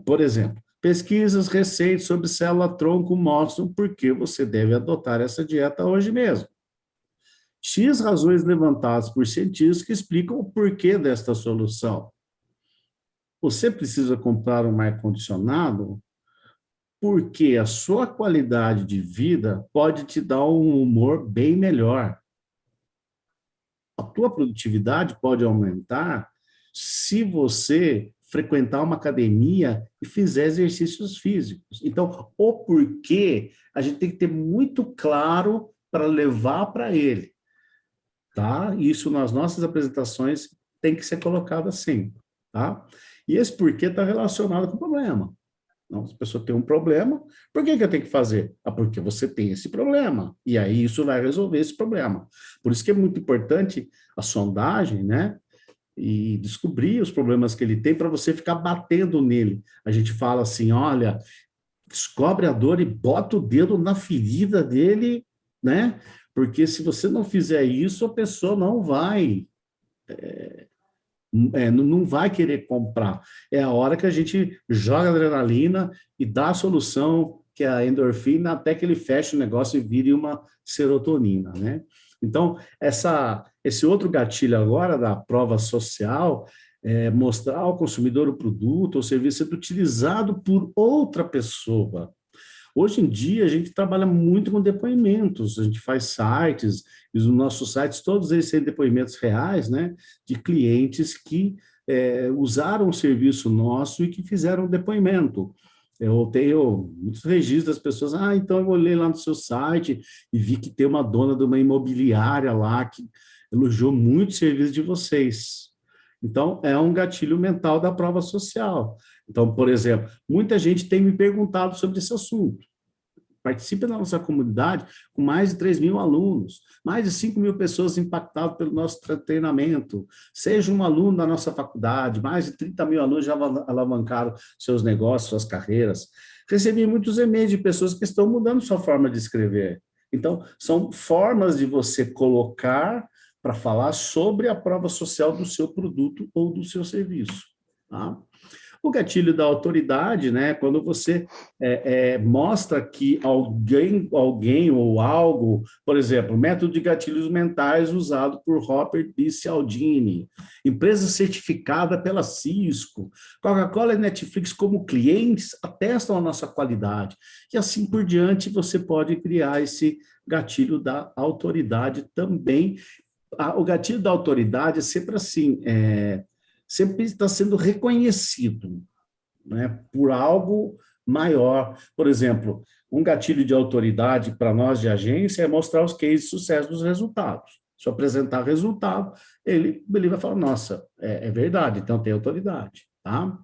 por exemplo, pesquisas recentes sobre célula-tronco mostram por que você deve adotar essa dieta hoje mesmo. X razões levantadas por cientistas que explicam o porquê desta solução. Você precisa comprar um ar-condicionado porque a sua qualidade de vida pode te dar um humor bem melhor. A tua produtividade pode aumentar se você frequentar uma academia e fizer exercícios físicos. Então, o porquê a gente tem que ter muito claro para levar para ele, tá? Isso nas nossas apresentações tem que ser colocado assim, tá? E esse porquê está relacionado com o problema. Então, se a pessoa tem um problema, por que eu tenho que fazer? Ah, porque você tem esse problema. E aí isso vai resolver esse problema. Por isso que é muito importante a sondagem, né? E descobrir os problemas que ele tem para você ficar batendo nele. A gente fala assim, olha, descobre a dor e bota o dedo na ferida dele, né? Porque se você não fizer isso, a pessoa não vai... não vai querer comprar. É a hora que a gente joga adrenalina e dá a solução, que é a endorfina, até que ele feche o negócio e vire uma serotonina, né? Então, esse outro gatilho agora da prova social é mostrar ao consumidor o produto ou serviço sendo utilizado por outra pessoa. Hoje em dia, a gente trabalha muito com depoimentos, a gente faz sites, e os nossos sites, todos eles têm depoimentos reais, né, de clientes que usaram o serviço nosso e que fizeram depoimento. Eu tenho muitos registros das pessoas, então eu olhei lá no seu site e vi que tem uma dona de uma imobiliária lá que elogiou muito o serviço de vocês. Então, é um gatilho mental da prova social. Então, por exemplo, muita gente tem me perguntado sobre esse assunto. Participe da nossa comunidade com mais de 3 mil alunos, mais de 5 mil pessoas impactadas pelo nosso treinamento. Seja um aluno da nossa faculdade, mais de 30 mil alunos já alavancaram seus negócios, suas carreiras. Recebi muitos e-mails de pessoas que estão mudando sua forma de escrever. Então, são formas de você colocar para falar sobre a prova social do seu produto ou do seu serviço, tá? O gatilho da autoridade, né? Quando você mostra que alguém ou algo, por exemplo, método de gatilhos mentais usado por Hopper e Cialdini, empresa certificada pela Cisco, Coca-Cola e Netflix como clientes atestam a nossa qualidade. E assim por diante, você pode criar esse gatilho da autoridade também. O gatilho da autoridade é sempre assim, sempre está sendo reconhecido, né, por algo maior. Por exemplo, um gatilho de autoridade para nós de agência é mostrar os cases de sucesso dos resultados. Se eu apresentar resultado, ele vai falar, nossa, é verdade, então tem autoridade, tá?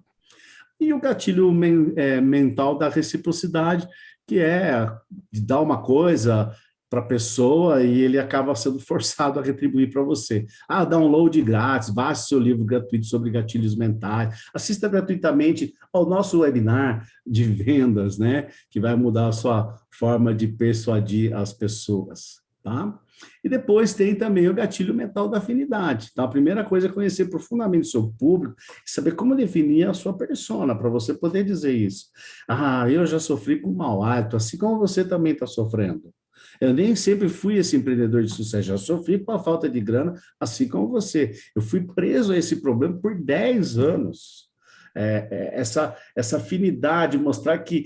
E o gatilho mental da reciprocidade, que é de dar uma coisa para a pessoa e ele acaba sendo forçado a retribuir para você. Download grátis, baixe seu livro gratuito sobre gatilhos mentais, assista gratuitamente ao nosso webinar de vendas, né, que vai mudar a sua forma de persuadir as pessoas, tá? E depois tem também o gatilho mental da afinidade, tá? A primeira coisa é conhecer profundamente o seu público e saber como definir a sua persona, para você poder dizer isso. Eu já sofri com mau hálito, assim como você também está sofrendo. Eu nem sempre fui esse empreendedor de sucesso, já sofri com a falta de grana, assim como você. Eu fui preso a esse problema por 10 anos. Essa afinidade, mostrar que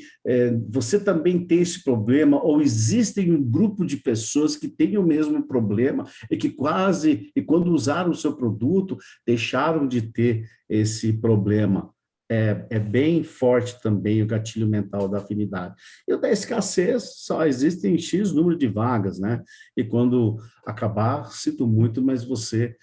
você também tem esse problema, ou existem um grupo de pessoas que têm o mesmo problema e que quando usaram o seu produto, deixaram de ter esse problema. É bem forte também o gatilho mental da afinidade. E o da escassez, só existem X número de vagas, né? E quando acabar, sinto muito, mas você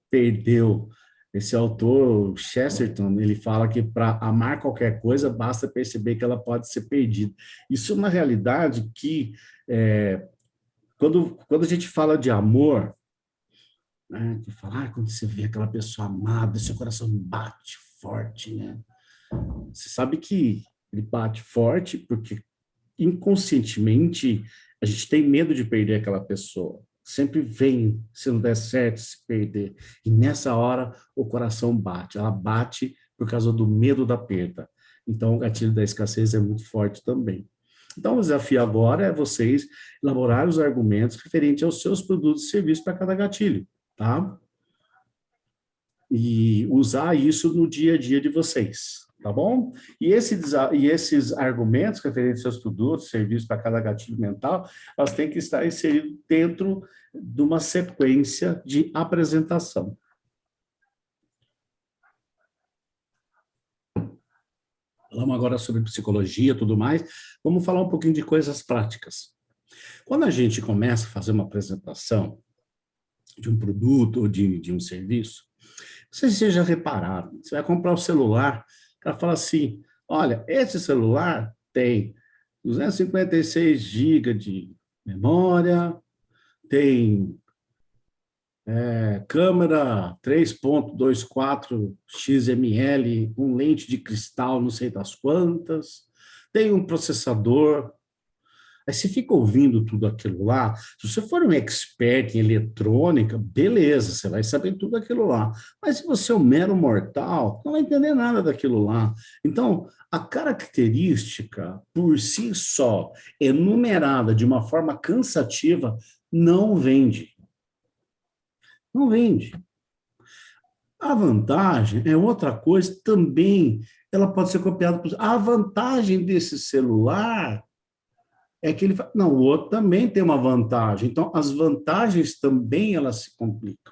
perdeu. Esse autor, Chesterton, ele fala que para amar qualquer coisa, basta perceber que ela pode ser perdida. Isso é uma realidade que, quando a gente fala de amor, né, que fala, quando você vê aquela pessoa amada, seu coração bate forte, né? Você sabe que ele bate forte porque inconscientemente a gente tem medo de perder aquela pessoa. Sempre vem, se não der certo, se perder. E nessa hora o coração bate. Ela bate por causa do medo da perda. Então o gatilho da escassez é muito forte também. Então, o desafio agora é vocês elaborarem os argumentos referentes aos seus produtos e serviços para cada gatilho, tá? E usar isso no dia a dia de vocês, tá bom? E esses argumentos referentes aos produtos, serviços para cada gatilho mental, elas têm que estar inseridos dentro de uma sequência de apresentação. Falamos agora sobre psicologia e tudo mais, vamos falar um pouquinho de coisas práticas. Quando a gente começa a fazer uma apresentação de um produto ou de um serviço, vocês já repararam, você vai comprar um celular, o cara fala assim, olha, esse celular tem 256 GB de memória, tem câmera 3.24 XML, com lente de cristal, não sei das quantas, tem um processador. Aí você fica ouvindo tudo aquilo lá. Se você for um expert em eletrônica, beleza, você vai saber tudo aquilo lá. Mas se você é um mero mortal, não vai entender nada daquilo lá. Então, a característica, por si só, enumerada de uma forma cansativa, não vende. Não vende. A vantagem é outra coisa, também ela pode ser copiada. A vantagem desse celular é que ele fala, não, o outro também tem uma vantagem. Então, as vantagens também elas se complicam.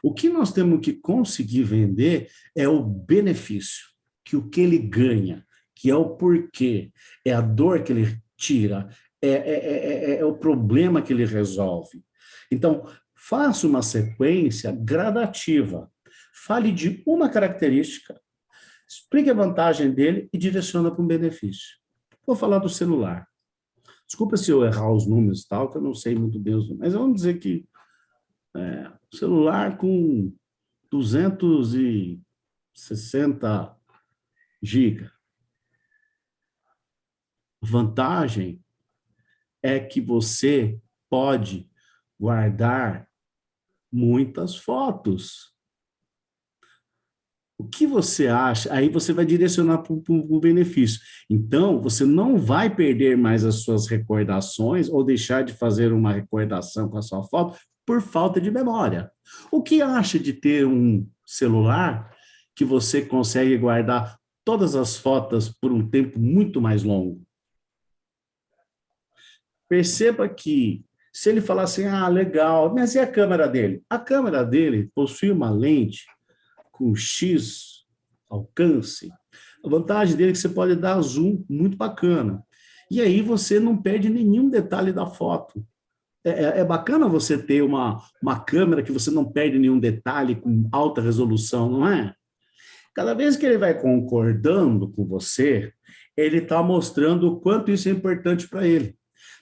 O que nós temos que conseguir vender é o benefício, que o que ele ganha, que é o porquê, é a dor que ele tira, é o problema que ele resolve. Então, faça uma sequência gradativa. Fale de uma característica, explique a vantagem dele e direciona para um benefício. Vou falar do celular. Desculpa se eu errar os números e tal, que eu não sei muito bem os números, mas vamos dizer que celular com 260 GB. A vantagem é que você pode guardar muitas fotos. O que você acha? Aí você vai direcionar para o benefício. Então, você não vai perder mais as suas recordações ou deixar de fazer uma recordação com a sua foto por falta de memória. O que acha de ter um celular que você consegue guardar todas as fotos por um tempo muito mais longo? Perceba que se ele falar assim, legal, mas e a câmera dele? A câmera dele possui uma lente com X alcance. A vantagem dele é que você pode dar zoom muito bacana. E aí você não perde nenhum detalhe da foto. É bacana você ter uma câmera que você não perde nenhum detalhe com alta resolução, não é? Cada vez que ele vai concordando com você, ele está mostrando o quanto isso é importante para ele.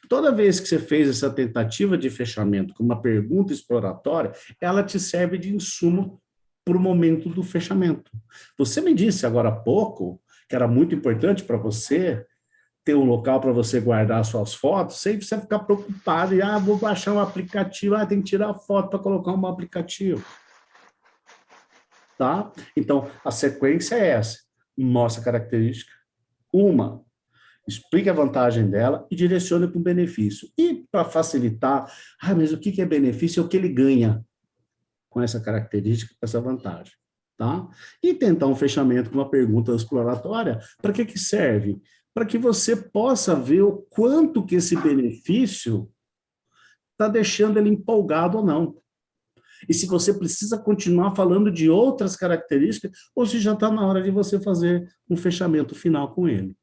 Toda vez que você fez essa tentativa de fechamento com uma pergunta exploratória, ela te serve de insumo para o momento do fechamento. Você me disse agora há pouco que era muito importante para você ter um local para você guardar suas fotos, sem você ficar preocupado e, vou baixar um aplicativo, tem que tirar a foto para colocar um aplicativo. Tá? Então, a sequência é essa. Mostra a característica. Explique a vantagem dela e direcione para o benefício. E para facilitar, mas o que é benefício? É o que ele ganha com essa característica, com essa vantagem, tá? E tentar um fechamento com uma pergunta exploratória, para que serve? Para que você possa ver o quanto que esse benefício está deixando ele empolgado ou não. E se você precisa continuar falando de outras características, ou se já está na hora de você fazer um fechamento final com ele,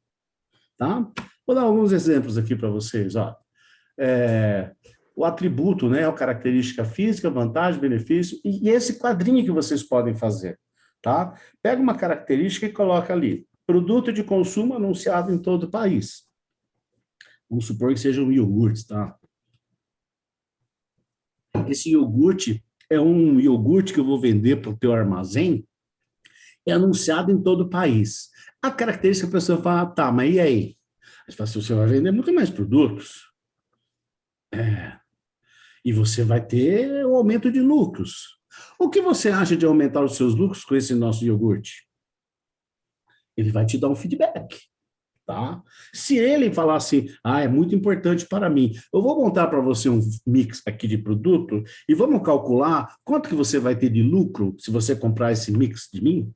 tá? Vou dar alguns exemplos aqui para vocês, ó. O atributo, né, a característica física, vantagem, benefício, e esse quadrinho que vocês podem fazer, tá? Pega uma característica e coloca ali, produto de consumo anunciado em todo o país. Vamos supor que seja um iogurte, tá? Esse iogurte é um iogurte que eu vou vender para o teu armazém, é anunciado em todo o país. A característica, a pessoa fala, tá, mas e aí? Você fala assim, você vai vender muito mais produtos. E você vai ter um aumento de lucros. O que você acha de aumentar os seus lucros com esse nosso iogurte? Ele vai te dar um feedback. tá? Se ele falar assim, é muito importante para mim, eu vou montar para você um mix aqui de produto e vamos calcular quanto que você vai ter de lucro se você comprar esse mix de mim?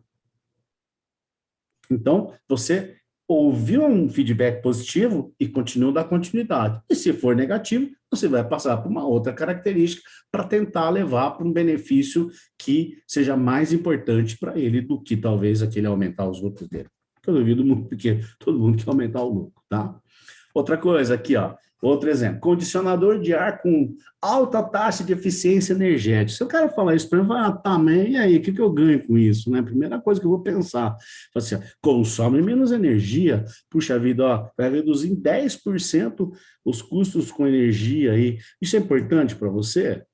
Então, você ouviu um feedback positivo e continua a dar continuidade. E se for negativo, você vai passar por uma outra característica para tentar levar para um benefício que seja mais importante para ele do que talvez aquele aumentar os lucros dele. Eu duvido muito, porque todo mundo quer aumentar o lucro, tá? Outra coisa aqui, ó. Outro exemplo, condicionador de ar com alta taxa de eficiência energética. Se o cara falar isso para mim, vai, tá, mas e aí, o que eu ganho com isso, né? Primeira coisa que eu vou pensar, assim, ó, consome menos energia, puxa vida, ó, vai reduzir em 10% os custos com energia aí. Isso é importante para você?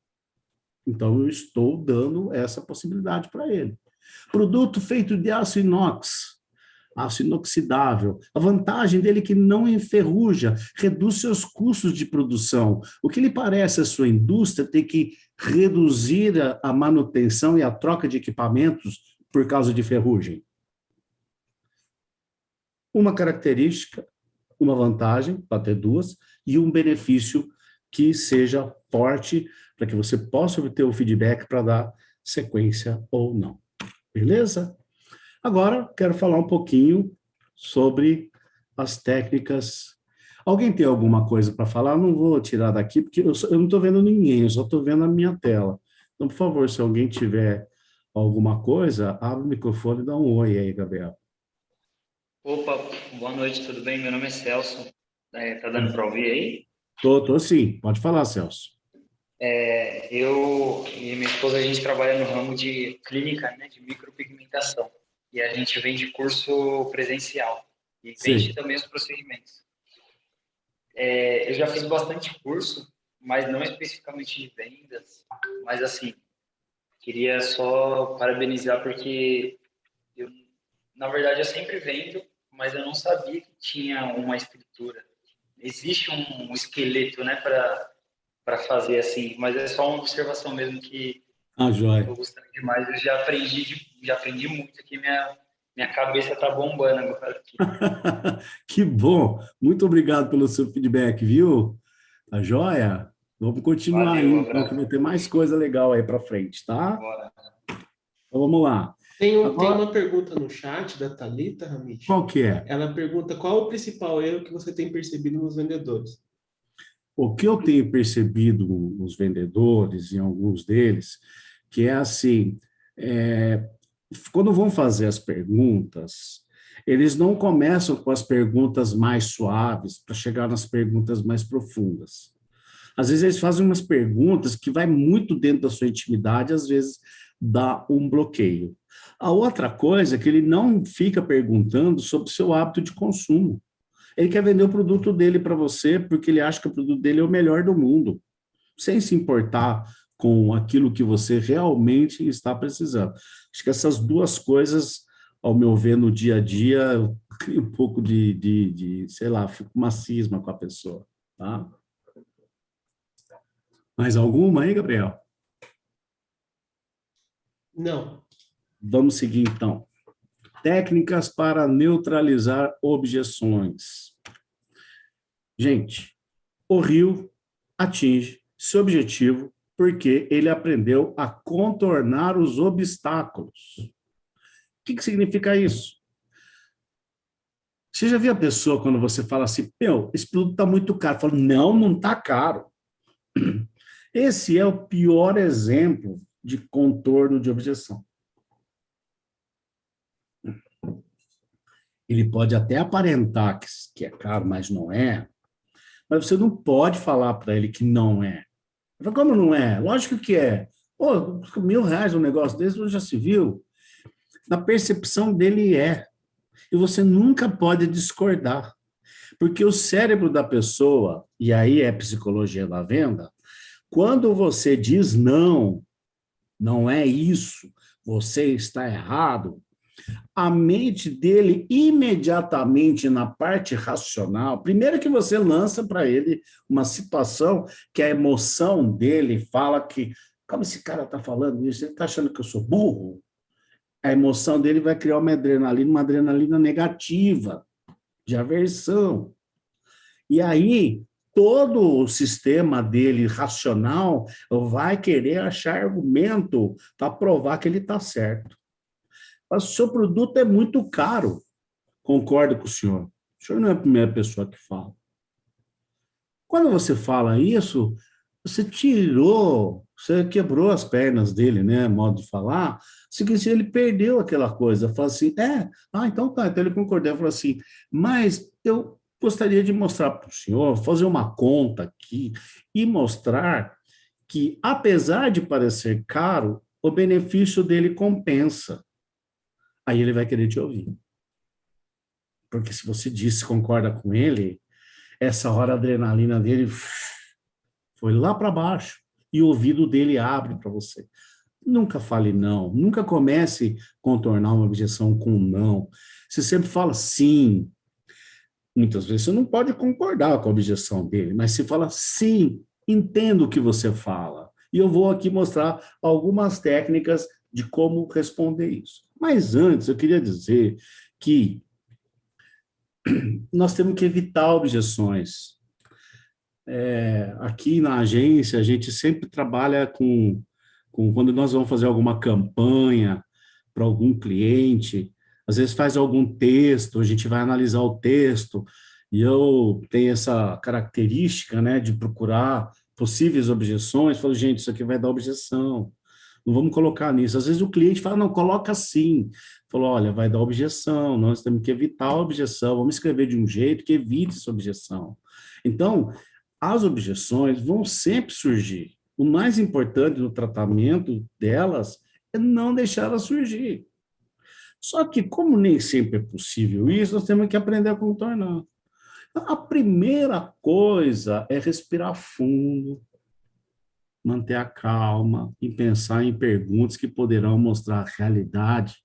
Então, eu estou dando essa possibilidade para ele. Produto feito de aço inox, aço inoxidável. A vantagem dele é que não enferruja, reduz seus custos de produção. O que lhe parece a sua indústria ter que reduzir a manutenção e a troca de equipamentos por causa de ferrugem? Uma característica, uma vantagem, para ter duas, e um benefício que seja forte para que você possa obter o feedback para dar sequência ou não. Beleza? Agora, quero falar um pouquinho sobre as técnicas. Alguém tem alguma coisa para falar? Eu não vou tirar daqui, porque eu não estou vendo ninguém, eu só estou vendo a minha tela. Então, por favor, se alguém tiver alguma coisa, abre o microfone e dá um oi aí, Gabriel. Opa, boa noite, tudo bem? Meu nome é Celso. Tá dando para ouvir aí? Tô sim. Pode falar, Celso. Eu e minha esposa, a gente trabalha no ramo de clínica, né, de micropigmentação. E a gente vende curso presencial e vende também os procedimentos. Eu já fiz bastante curso, mas não especificamente de vendas. Mas, assim, queria só parabenizar porque, na verdade, eu sempre vendo, mas eu não sabia que tinha uma estrutura. Existe um esqueleto, né, para fazer assim, mas é só uma observação mesmo que joia. eu gostando demais. Eu já aprendi muito aqui, minha cabeça tá bombando agora aqui. Que bom! Muito obrigado pelo seu feedback, viu? Tá joia? Vamos continuar aí, então, que vai ter mais coisa legal aí para frente, tá? Bora. Então, vamos lá. Tem uma pergunta no chat da Thalita, Ramit. Qual que é? Ela pergunta qual o principal erro que você tem percebido nos vendedores. O que eu tenho percebido nos vendedores, em alguns deles, que é assim, quando vão fazer as perguntas, eles não começam com as perguntas mais suaves para chegar nas perguntas mais profundas. Às vezes eles fazem umas perguntas que vai muito dentro da sua intimidade, às vezes dá um bloqueio. A outra coisa é que ele não fica perguntando sobre o seu hábito de consumo. Ele quer vender o produto dele para você porque ele acha que o produto dele é o melhor do mundo, sem se importar com aquilo que você realmente está precisando. Acho que essas duas coisas, ao meu ver, no dia a dia, eu crio um pouco sei lá, fico uma cisma com a pessoa, tá? Mais alguma aí, Gabriel? Não. Vamos seguir, então. Técnicas para neutralizar objeções. Gente, o Rio atinge seu objetivo porque ele aprendeu a contornar os obstáculos. O que significa isso? Você já viu a pessoa quando você fala assim, esse produto está muito caro. Fala, não está caro. Esse é o pior exemplo de contorno de objeção. Ele pode até aparentar que é caro, mas não é. Mas você não pode falar para ele que não é. Falo, como não é? Lógico que é. Pô, R$1.000 um negócio desse, já se viu. Na percepção dele é. E você nunca pode discordar. Porque o cérebro da pessoa, e aí é psicologia da venda, quando você diz não é isso, você está errado, a mente dele imediatamente na parte racional, primeiro que você lança para ele uma situação que a emoção dele fala que, como esse cara está falando isso, ele está achando que eu sou burro? A emoção dele vai criar uma adrenalina negativa. de aversão. E aí, todo o sistema dele racional vai querer achar argumento para provar que ele está certo. Mas o seu produto é muito caro. Concordo com o senhor. O senhor não é a primeira pessoa que fala. Quando você fala isso, você quebrou as pernas dele, né? Modo de falar. Seguinte, ele perdeu aquela coisa. Fala assim, então tá. Então ele concordou. Falou assim, mas eu gostaria de mostrar para o senhor, fazer uma conta aqui e mostrar que, apesar de parecer caro, o benefício dele compensa. Aí ele vai querer te ouvir. Porque se você disse, concorda com ele, essa hora a adrenalina dele foi lá para baixo e o ouvido dele abre para você. Nunca fale não, nunca comece a contornar uma objeção com um não. Você sempre fala sim. Muitas vezes você não pode concordar com a objeção dele, mas se fala sim, entendo o que você fala. E eu vou aqui mostrar algumas técnicas de como responder isso. Mas antes, eu queria dizer que nós temos que evitar objeções. Aqui na agência, a gente sempre trabalha com quando nós vamos fazer alguma campanha para algum cliente, às vezes faz algum texto, a gente vai analisar o texto, e eu tenho essa característica, né, de procurar possíveis objeções, falo, gente, isso aqui vai dar objeção, não vamos colocar nisso. Às vezes o cliente fala, não, coloca assim. Falou, olha, vai dar objeção, nós temos que evitar a objeção, vamos escrever de um jeito que evite essa objeção. Então, as objeções vão sempre surgir. O mais importante no tratamento delas é não deixar elas surgir. Só que, como nem sempre é possível isso, nós temos que aprender a contornar. A primeira coisa é respirar fundo, manter a calma e pensar em perguntas que poderão mostrar a realidade.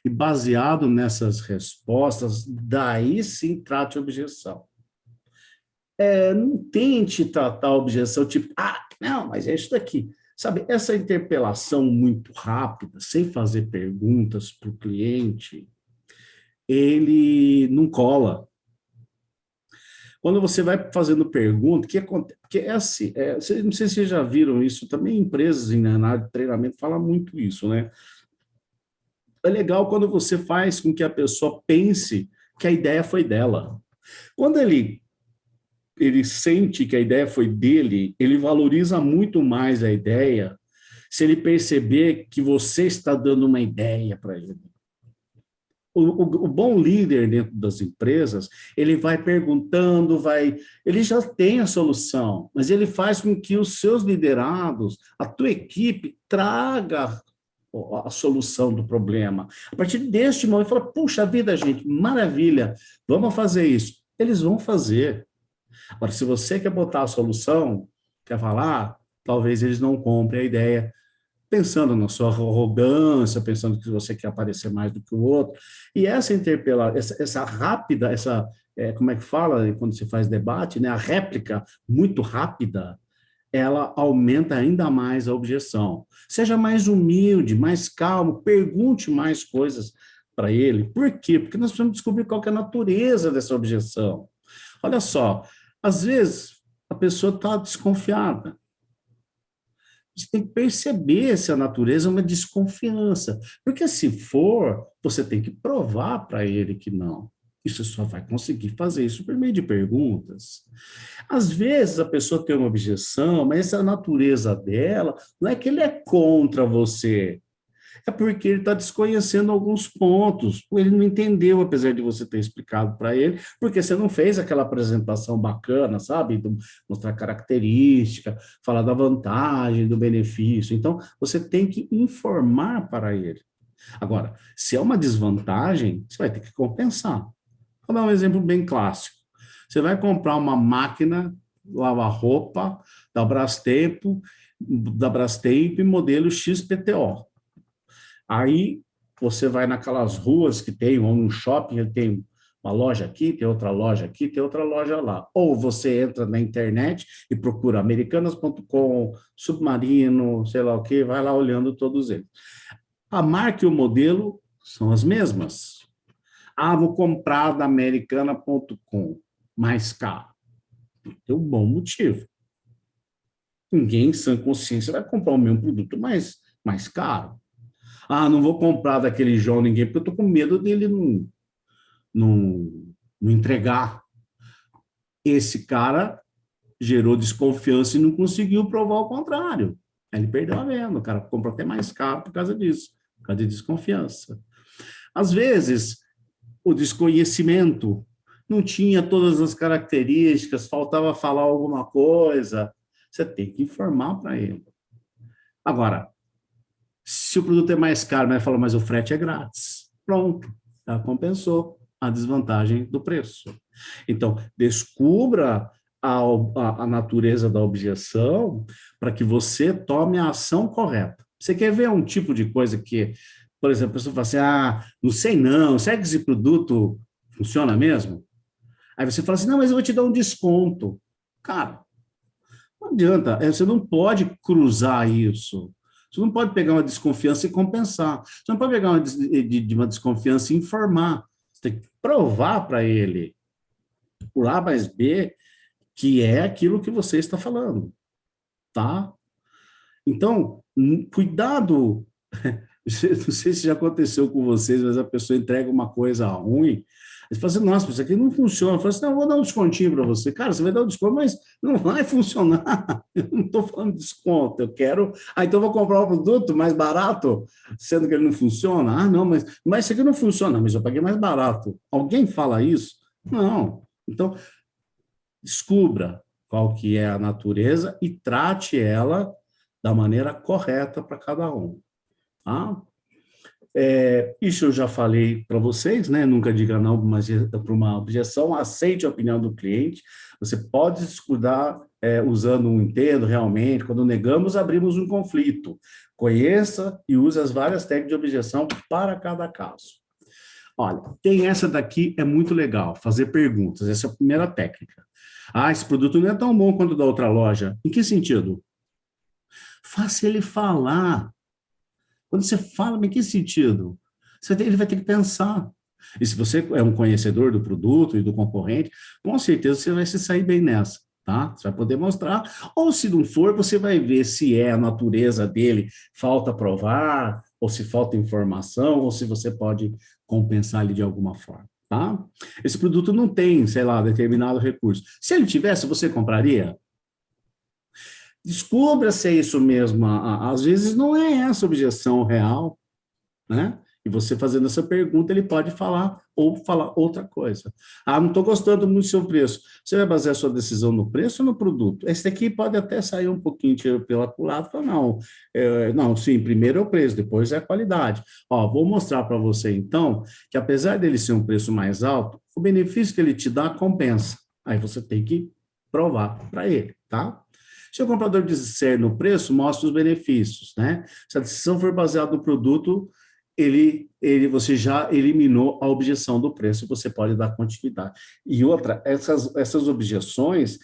E baseado nessas respostas, daí sim trate a objeção. Não tente tratar a objeção tipo, não, mas é isso daqui. Sabe, essa interpelação muito rápida, sem fazer perguntas para o cliente, ele não cola. Quando você vai fazendo pergunta, o que acontece? Porque assim, não sei se vocês já viram isso, também empresas na área de treinamento falam muito isso, né? É legal quando você faz com que a pessoa pense que a ideia foi dela. Quando ele sente que a ideia foi dele, ele valoriza muito mais a ideia se ele perceber que você está dando uma ideia para ele. O bom líder dentro das empresas, ele vai perguntando, ele já tem a solução, mas ele faz com que os seus liderados, a tua equipe, traga a solução do problema. A partir deste momento, fala, puxa vida, gente, maravilha, vamos fazer isso. Eles vão fazer. Agora, se você quer botar a solução, quer falar, talvez eles não comprem a ideia, pensando na sua arrogância, pensando que você quer aparecer mais do que o outro. E essa essa rápida, como é que fala quando se faz debate, né? A réplica muito rápida, ela aumenta ainda mais a objeção. Seja mais humilde, mais calmo, pergunte mais coisas para ele. Por quê? Porque nós precisamos descobrir qual que é a natureza dessa objeção. Olha só, às vezes a pessoa está desconfiada. Você tem que perceber se a natureza é uma desconfiança. Porque se for, você tem que provar para ele que não. E você só vai conseguir fazer isso por meio de perguntas. Às vezes a pessoa tem uma objeção, mas essa natureza dela não é que ele é contra você. É porque ele está desconhecendo alguns pontos. Ele não entendeu, apesar de você ter explicado para ele, porque você não fez aquela apresentação bacana, sabe? Mostrar característica, falar da vantagem, do benefício. Então, você tem que informar para ele. Agora, se é uma desvantagem, você vai ter que compensar. Vou dar um exemplo bem clássico. Você vai comprar uma máquina, lavar roupa, da Brastemp, modelo XPTO. Aí você vai naquelas ruas que tem, ou no shopping, tem uma loja aqui, tem outra loja aqui, tem outra loja lá. Ou você entra na internet e procura americanas.com, Submarino, sei lá o quê, vai lá olhando todos eles. A marca e o modelo são as mesmas. Ah, vou comprar da americana.com, mais caro. Tem um bom motivo. Ninguém, em sã consciência, vai comprar o mesmo produto mais caro. Ah, não vou comprar daquele João ninguém, porque eu estou com medo dele não entregar. Esse cara gerou desconfiança e não conseguiu provar o contrário. Aí ele perdeu a venda, o cara comprou até mais caro por causa disso, por causa de desconfiança. Às vezes, o desconhecimento não tinha todas as características, faltava falar alguma coisa, você tem que informar para ele. Agora, se o produto é mais caro, mas fala, mas o frete é grátis. Pronto, já compensou a desvantagem do preço. Então, descubra a natureza da objeção para que você tome a ação correta. Você quer ver um tipo de coisa que, por exemplo, a pessoa fala assim, não sei não, será que esse produto funciona mesmo? Aí você fala assim, não, mas eu vou te dar um desconto. Cara, não adianta, você não pode cruzar isso. Você não pode pegar uma desconfiança e compensar. Você não pode pegar uma desconfiança e informar. Você tem que provar para ele, por A mais B, que é aquilo que você está falando. Tá? Então, cuidado. Não sei se já aconteceu com vocês, mas a pessoa entrega uma coisa ruim. Você fala assim, nossa, isso aqui não funciona. Eu falo assim, não, eu vou dar um descontinho para você. Cara, você vai dar um desconto, mas não vai funcionar. Eu não estou falando de desconto, eu quero... então eu vou comprar um produto mais barato, sendo que ele não funciona. Não, mas isso aqui não funciona, mas eu paguei mais barato. Alguém fala isso? Não. Então, descubra qual que é a natureza e trate ela da maneira correta para cada um. Tá? Isso eu já falei para vocês, né? Nunca diga não para uma objeção, aceite a opinião do cliente. Você pode discordar usando um entendo realmente. Quando negamos, abrimos um conflito. Conheça e use as várias técnicas de objeção para cada caso. Olha, tem essa daqui, é muito legal, fazer perguntas. Essa é a primeira técnica. Esse produto não é tão bom quanto da outra loja. Em que sentido? Faça ele falar. Quando você fala, em que sentido? Ele vai ter que pensar. E se você é um conhecedor do produto e do concorrente, com certeza você vai se sair bem nessa, tá? Você vai poder mostrar. Ou se não for, você vai ver se é a natureza dele, falta provar, ou se falta informação, ou se você pode compensar ele de alguma forma, tá? Esse produto não tem, sei lá, determinado recurso. Se ele tivesse, você compraria? Descubra se é isso mesmo. Às vezes não é essa a objeção real, né? E você fazendo essa pergunta, ele pode falar ou falar outra coisa. Não estou gostando muito do seu preço. Você vai basear a sua decisão no preço ou no produto? Esse daqui pode até sair um pouquinho pelo lado. Falar, não, sim, primeiro é o preço, depois é a qualidade. Vou mostrar para você, então, que apesar dele ser um preço mais alto, o benefício que ele te dá compensa. Aí você tem que provar para ele, tá? Se o comprador disser no preço, mostra os benefícios, né? Se a decisão for baseada no produto, você já eliminou a objeção do preço, você pode dar continuidade. E outra, essas objeções,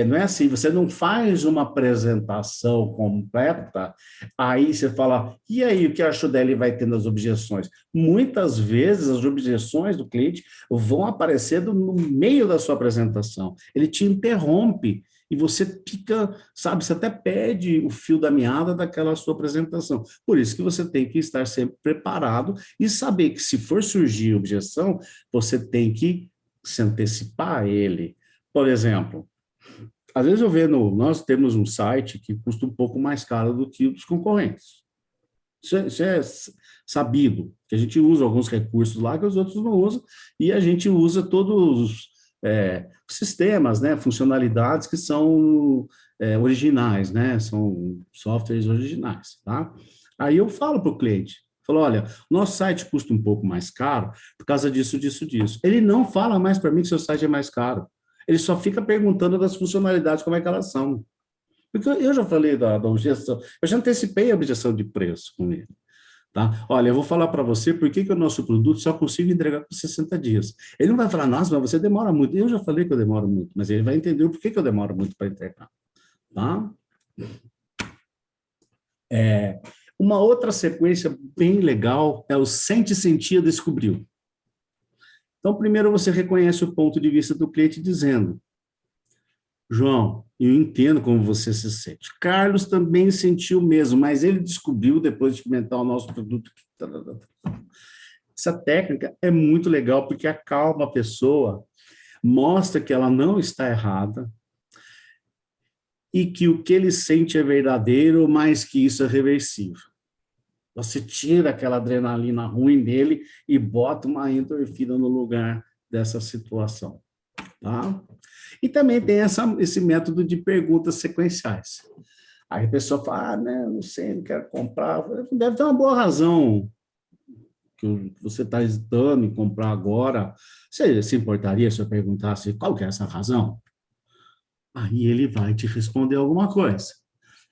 não é assim, você não faz uma apresentação completa, aí você fala, e aí, o que achou dela e vai tendo as objeções? Muitas vezes, as objeções do cliente vão aparecendo no meio da sua apresentação, ele te interrompe, e você fica, sabe, você até perde o fio da meada daquela sua apresentação. Por isso que você tem que estar sempre preparado e saber que se for surgir objeção, você tem que se antecipar a ele. Por exemplo, às vezes nós temos um site que custa um pouco mais caro do que os concorrentes. Isso é sabido, que a gente usa alguns recursos lá que os outros não usam, e a gente usa todos sistemas, né, funcionalidades que são originais, né, são softwares originais, tá? Aí eu falo para o cliente, olha, nosso site custa um pouco mais caro por causa disso, disso, disso. Ele não fala mais para mim que seu site é mais caro, ele só fica perguntando das funcionalidades, como é que elas são. Porque eu já falei da objeção, eu já antecipei a objeção de preço com ele. Tá? Olha, eu vou falar para você por que o nosso produto só consigo entregar por 60 dias. Ele não vai falar, nossa, mas você demora muito. Eu já falei que eu demoro muito, mas ele vai entender o porquê que eu demoro muito para entregar. Tá? Uma outra sequência bem legal é o sente, sentia, descobriu. Então, primeiro você reconhece o ponto de vista do cliente dizendo: João, eu entendo como você se sente. Carlos também sentiu mesmo, mas ele descobriu, depois de experimentar o nosso produto. Essa técnica é muito legal, porque acalma a pessoa, mostra que ela não está errada e que o que ele sente é verdadeiro, mas que isso é reversível. Você tira aquela adrenalina ruim dele e bota uma endorfina no lugar dessa situação. Tá? E também tem esse método de perguntas sequenciais. Aí a pessoa fala, né, não sei, não quero comprar. Deve ter uma boa razão que você está hesitando em comprar agora. Você se importaria se eu perguntasse qual que é essa razão? Aí ele vai te responder alguma coisa.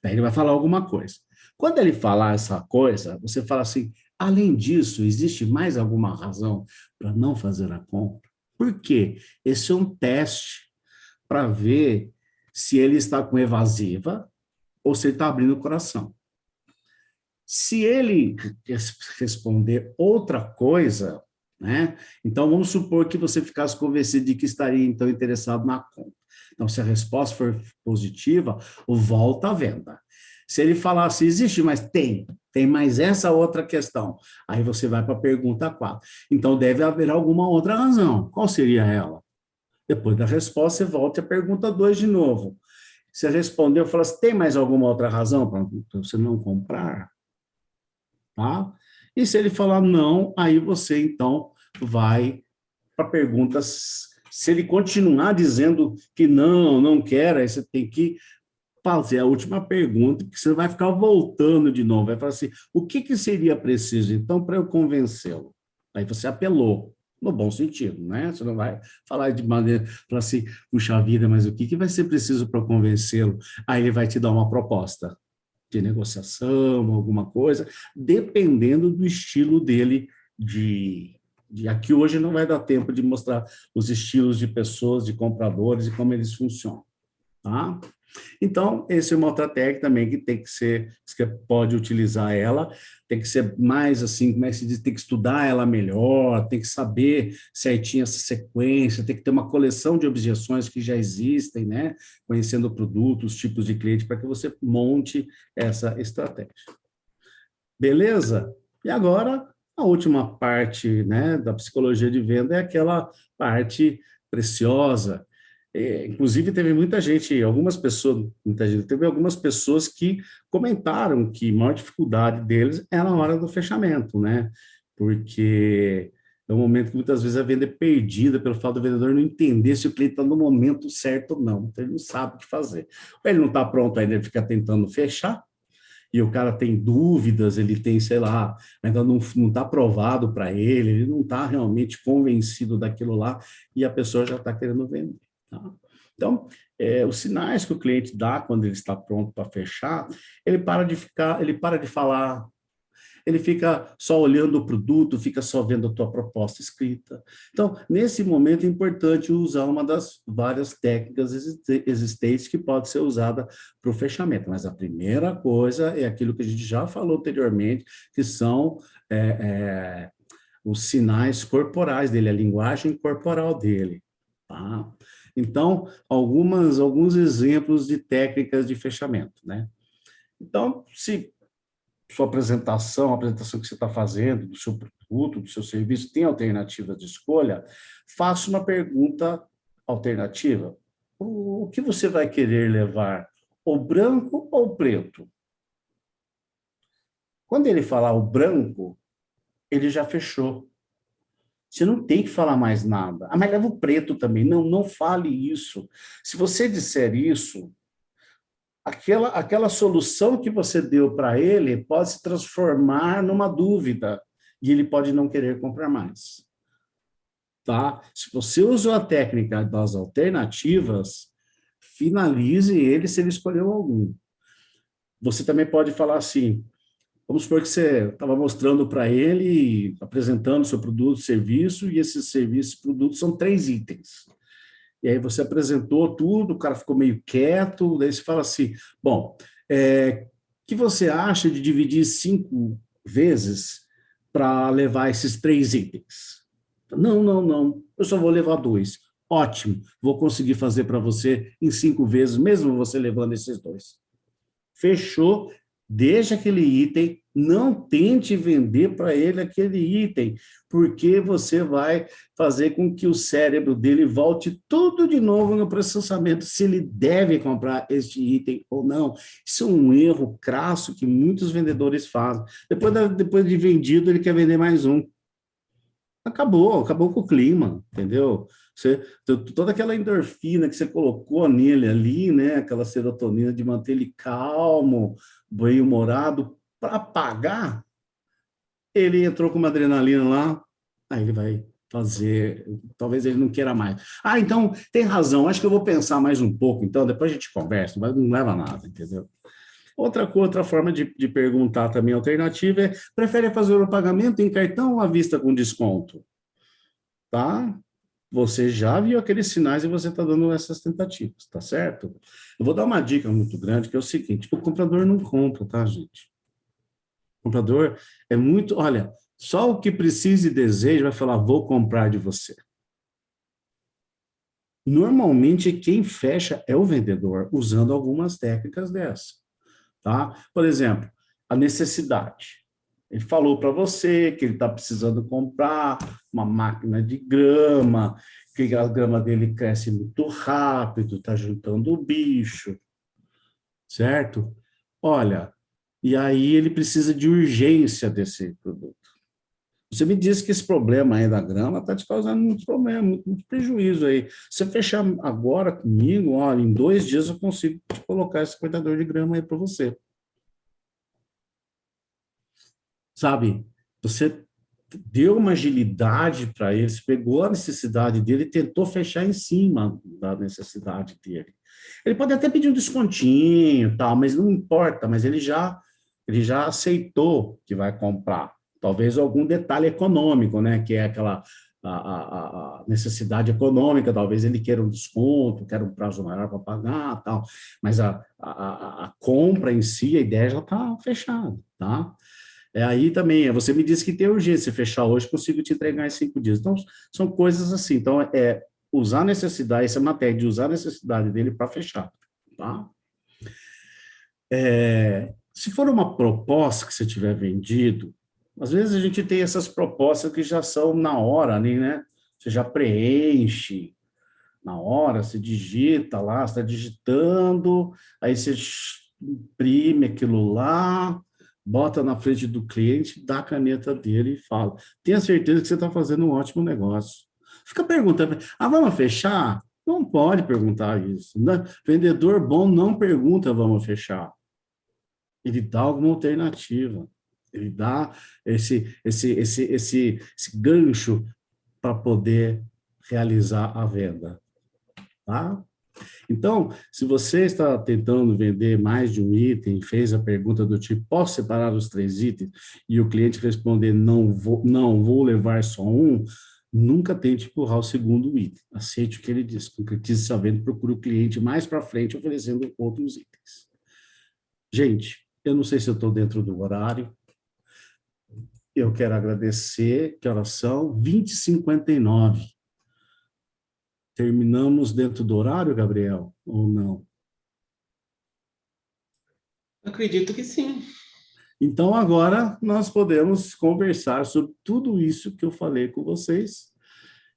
Daí ele vai falar alguma coisa. Quando ele falar essa coisa, você fala assim, além disso, existe mais alguma razão para não fazer a compra? Por quê? Esse é um teste para ver se ele está com evasiva ou se ele está abrindo o coração. Se ele responder outra coisa, né? Então, vamos supor que você ficasse convencido de que estaria, então, interessado na compra. Então, se a resposta for positiva, volta à venda. Se ele falar assim, existe, mas tem mais essa outra questão. Aí você vai para a pergunta 4. Então, deve haver alguma outra razão. Qual seria ela? Depois da resposta, você volta à pergunta 2 de novo. Você respondeu, fala assim, tem mais alguma outra razão para você não comprar? Tá? E se ele falar não, aí você, então, vai para perguntas. Se ele continuar dizendo que não quer, aí você tem que fazer a última pergunta, que você vai ficar voltando de novo, vai falar assim, o que seria preciso, então, para eu convencê-lo? Aí você apelou, no bom sentido, né? Você não vai falar de maneira, falar assim, puxa vida, mas o que vai ser preciso para convencê-lo? Aí ele vai te dar uma proposta de negociação, alguma coisa, dependendo do estilo dele aqui hoje não vai dar tempo de mostrar os estilos de pessoas, de compradores e como eles funcionam, tá? Então, essa é uma outra técnica também que tem que ser, você pode utilizar ela, tem que ser mais assim, como é que se diz, tem que estudar ela melhor, tem que saber certinho essa sequência, tem que ter uma coleção de objeções que já existem, né? Conhecendo o produto, os tipos de cliente, para que você monte essa estratégia. Beleza? E agora, a última parte, né, da psicologia de venda é aquela parte preciosa. Inclusive, teve muita gente teve algumas pessoas que comentaram que a maior dificuldade deles é na hora do fechamento, né? Porque é um momento que muitas vezes a venda é perdida pelo fato do vendedor não entender se o cliente está no momento certo ou não. Então, ele não sabe o que fazer. Ou ele não está pronto ainda, ele fica tentando fechar, e o cara tem dúvidas, ele tem, sei lá, ainda não está aprovado para ele não está realmente convencido daquilo lá, e a pessoa já está querendo vender. Tá? Então, os sinais que o cliente dá quando ele está pronto para fechar, ele para de falar, ele fica só olhando o produto, fica só vendo a tua proposta escrita. Então, nesse momento é importante usar uma das várias técnicas existentes que pode ser usada para o fechamento. Mas a primeira coisa é aquilo que a gente já falou anteriormente, que são os sinais corporais dele, a linguagem corporal dele. Tá? Então, alguns exemplos de técnicas de fechamento, né? Então, se sua apresentação, a apresentação que você está fazendo, do seu produto, do seu serviço, tem alternativa de escolha, faça uma pergunta alternativa. O que você vai querer levar? O branco ou o preto? Quando ele falar o branco, ele já fechou. Você não tem que falar mais nada. Mas leva o preto também. Não fale isso. Se você disser isso, aquela solução que você deu para ele pode se transformar numa dúvida e ele pode não querer comprar mais. Tá? Se você usou a técnica das alternativas, finalize ele se ele escolheu algum. Você também pode falar assim, vamos supor que você estava mostrando para ele, apresentando seu produto, serviço, e esses serviços e produtos são 3 itens. E aí você apresentou tudo, o cara ficou meio quieto, daí você fala assim, bom, o que você acha de dividir 5 vezes para levar esses 3 itens? Não, não, não, eu só vou levar 2. Ótimo, vou conseguir fazer para você em 5 vezes, mesmo você levando esses 2. Fechou, deixa aquele item, não tente vender para ele aquele item, porque você vai fazer com que o cérebro dele volte tudo de novo no processamento, se ele deve comprar este item ou não. Isso é um erro crasso que muitos vendedores fazem. Depois de vendido, ele quer vender mais um. Acabou com o clima, entendeu? Toda aquela endorfina que você colocou nele ali, né? Aquela serotonina de manter ele calmo, bem-humorado, para pagar, ele entrou com uma adrenalina lá, aí ele vai fazer, talvez ele não queira mais. Ah, então, tem razão, acho que eu vou pensar mais um pouco, então, depois a gente conversa, mas não leva a nada, entendeu? Outra forma de perguntar também alternativa é, prefere fazer o pagamento em cartão ou à vista com desconto? Tá? Você já viu aqueles sinais e você está dando essas tentativas, tá certo? Eu vou dar uma dica muito grande, que é o seguinte, o comprador não compra, tá, gente? O comprador é muito, olha, só o que precisa e deseja vai falar, vou comprar de você. Normalmente, quem fecha é o vendedor, usando algumas técnicas dessas. Tá? Por exemplo, a necessidade. Ele falou para você que ele está precisando comprar uma máquina de grama, que a grama dele cresce muito rápido, está juntando o bicho, certo? Olha, e aí ele precisa de urgência desse produto. Você me disse que esse problema aí da grama está te causando muitos problemas, muito prejuízo aí. Se você fechar agora comigo, olha, em 2 dias eu consigo te colocar esse cortador de grama aí para você. Sabe? Você deu uma agilidade para ele, você pegou a necessidade dele e tentou fechar em cima da necessidade dele. Ele pode até pedir um descontinho, tal, mas não importa, mas ele já aceitou que vai comprar. Talvez algum detalhe econômico, né? Que é aquela a necessidade econômica, talvez ele queira um desconto, queira um prazo maior para pagar, tal. Mas a compra em si, a ideia já está fechada, tá? Aí também, você me disse que tem urgência, fechar hoje, consigo te entregar em 5 dias. Então, são coisas assim. Então, usar a necessidade, essa matéria de usar a necessidade dele para fechar, tá? Se for uma proposta que você tiver vendido, às vezes a gente tem essas propostas que já são na hora, né? Você já preenche na hora, você digita lá, você está digitando, aí você imprime aquilo lá, bota na frente do cliente, dá a caneta dele e fala, tenha certeza que você está fazendo um ótimo negócio. Fica perguntando, vamos fechar? Não pode perguntar isso, né? Vendedor bom não pergunta, vamos fechar. Ele dá alguma alternativa, ele dá esse gancho para poder realizar a venda, tá? Então, se você está tentando vender mais de um item, fez a pergunta do tipo, posso separar os 3 itens? E o cliente responder, não vou levar só um, nunca tente empurrar o segundo item. Aceite o que ele diz, concretize essa venda, procure o cliente mais para frente oferecendo outros itens. Gente, eu não sei se eu estou dentro do horário. Eu quero agradecer, que horas são? 20h59. Terminamos dentro do horário, Gabriel, ou não? Acredito que sim. Então, agora nós podemos conversar sobre tudo isso que eu falei com vocês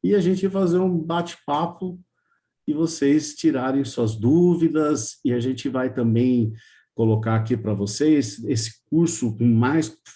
e a gente fazer um bate-papo e vocês tirarem suas dúvidas e a gente vai também colocar aqui para vocês esse curso com mais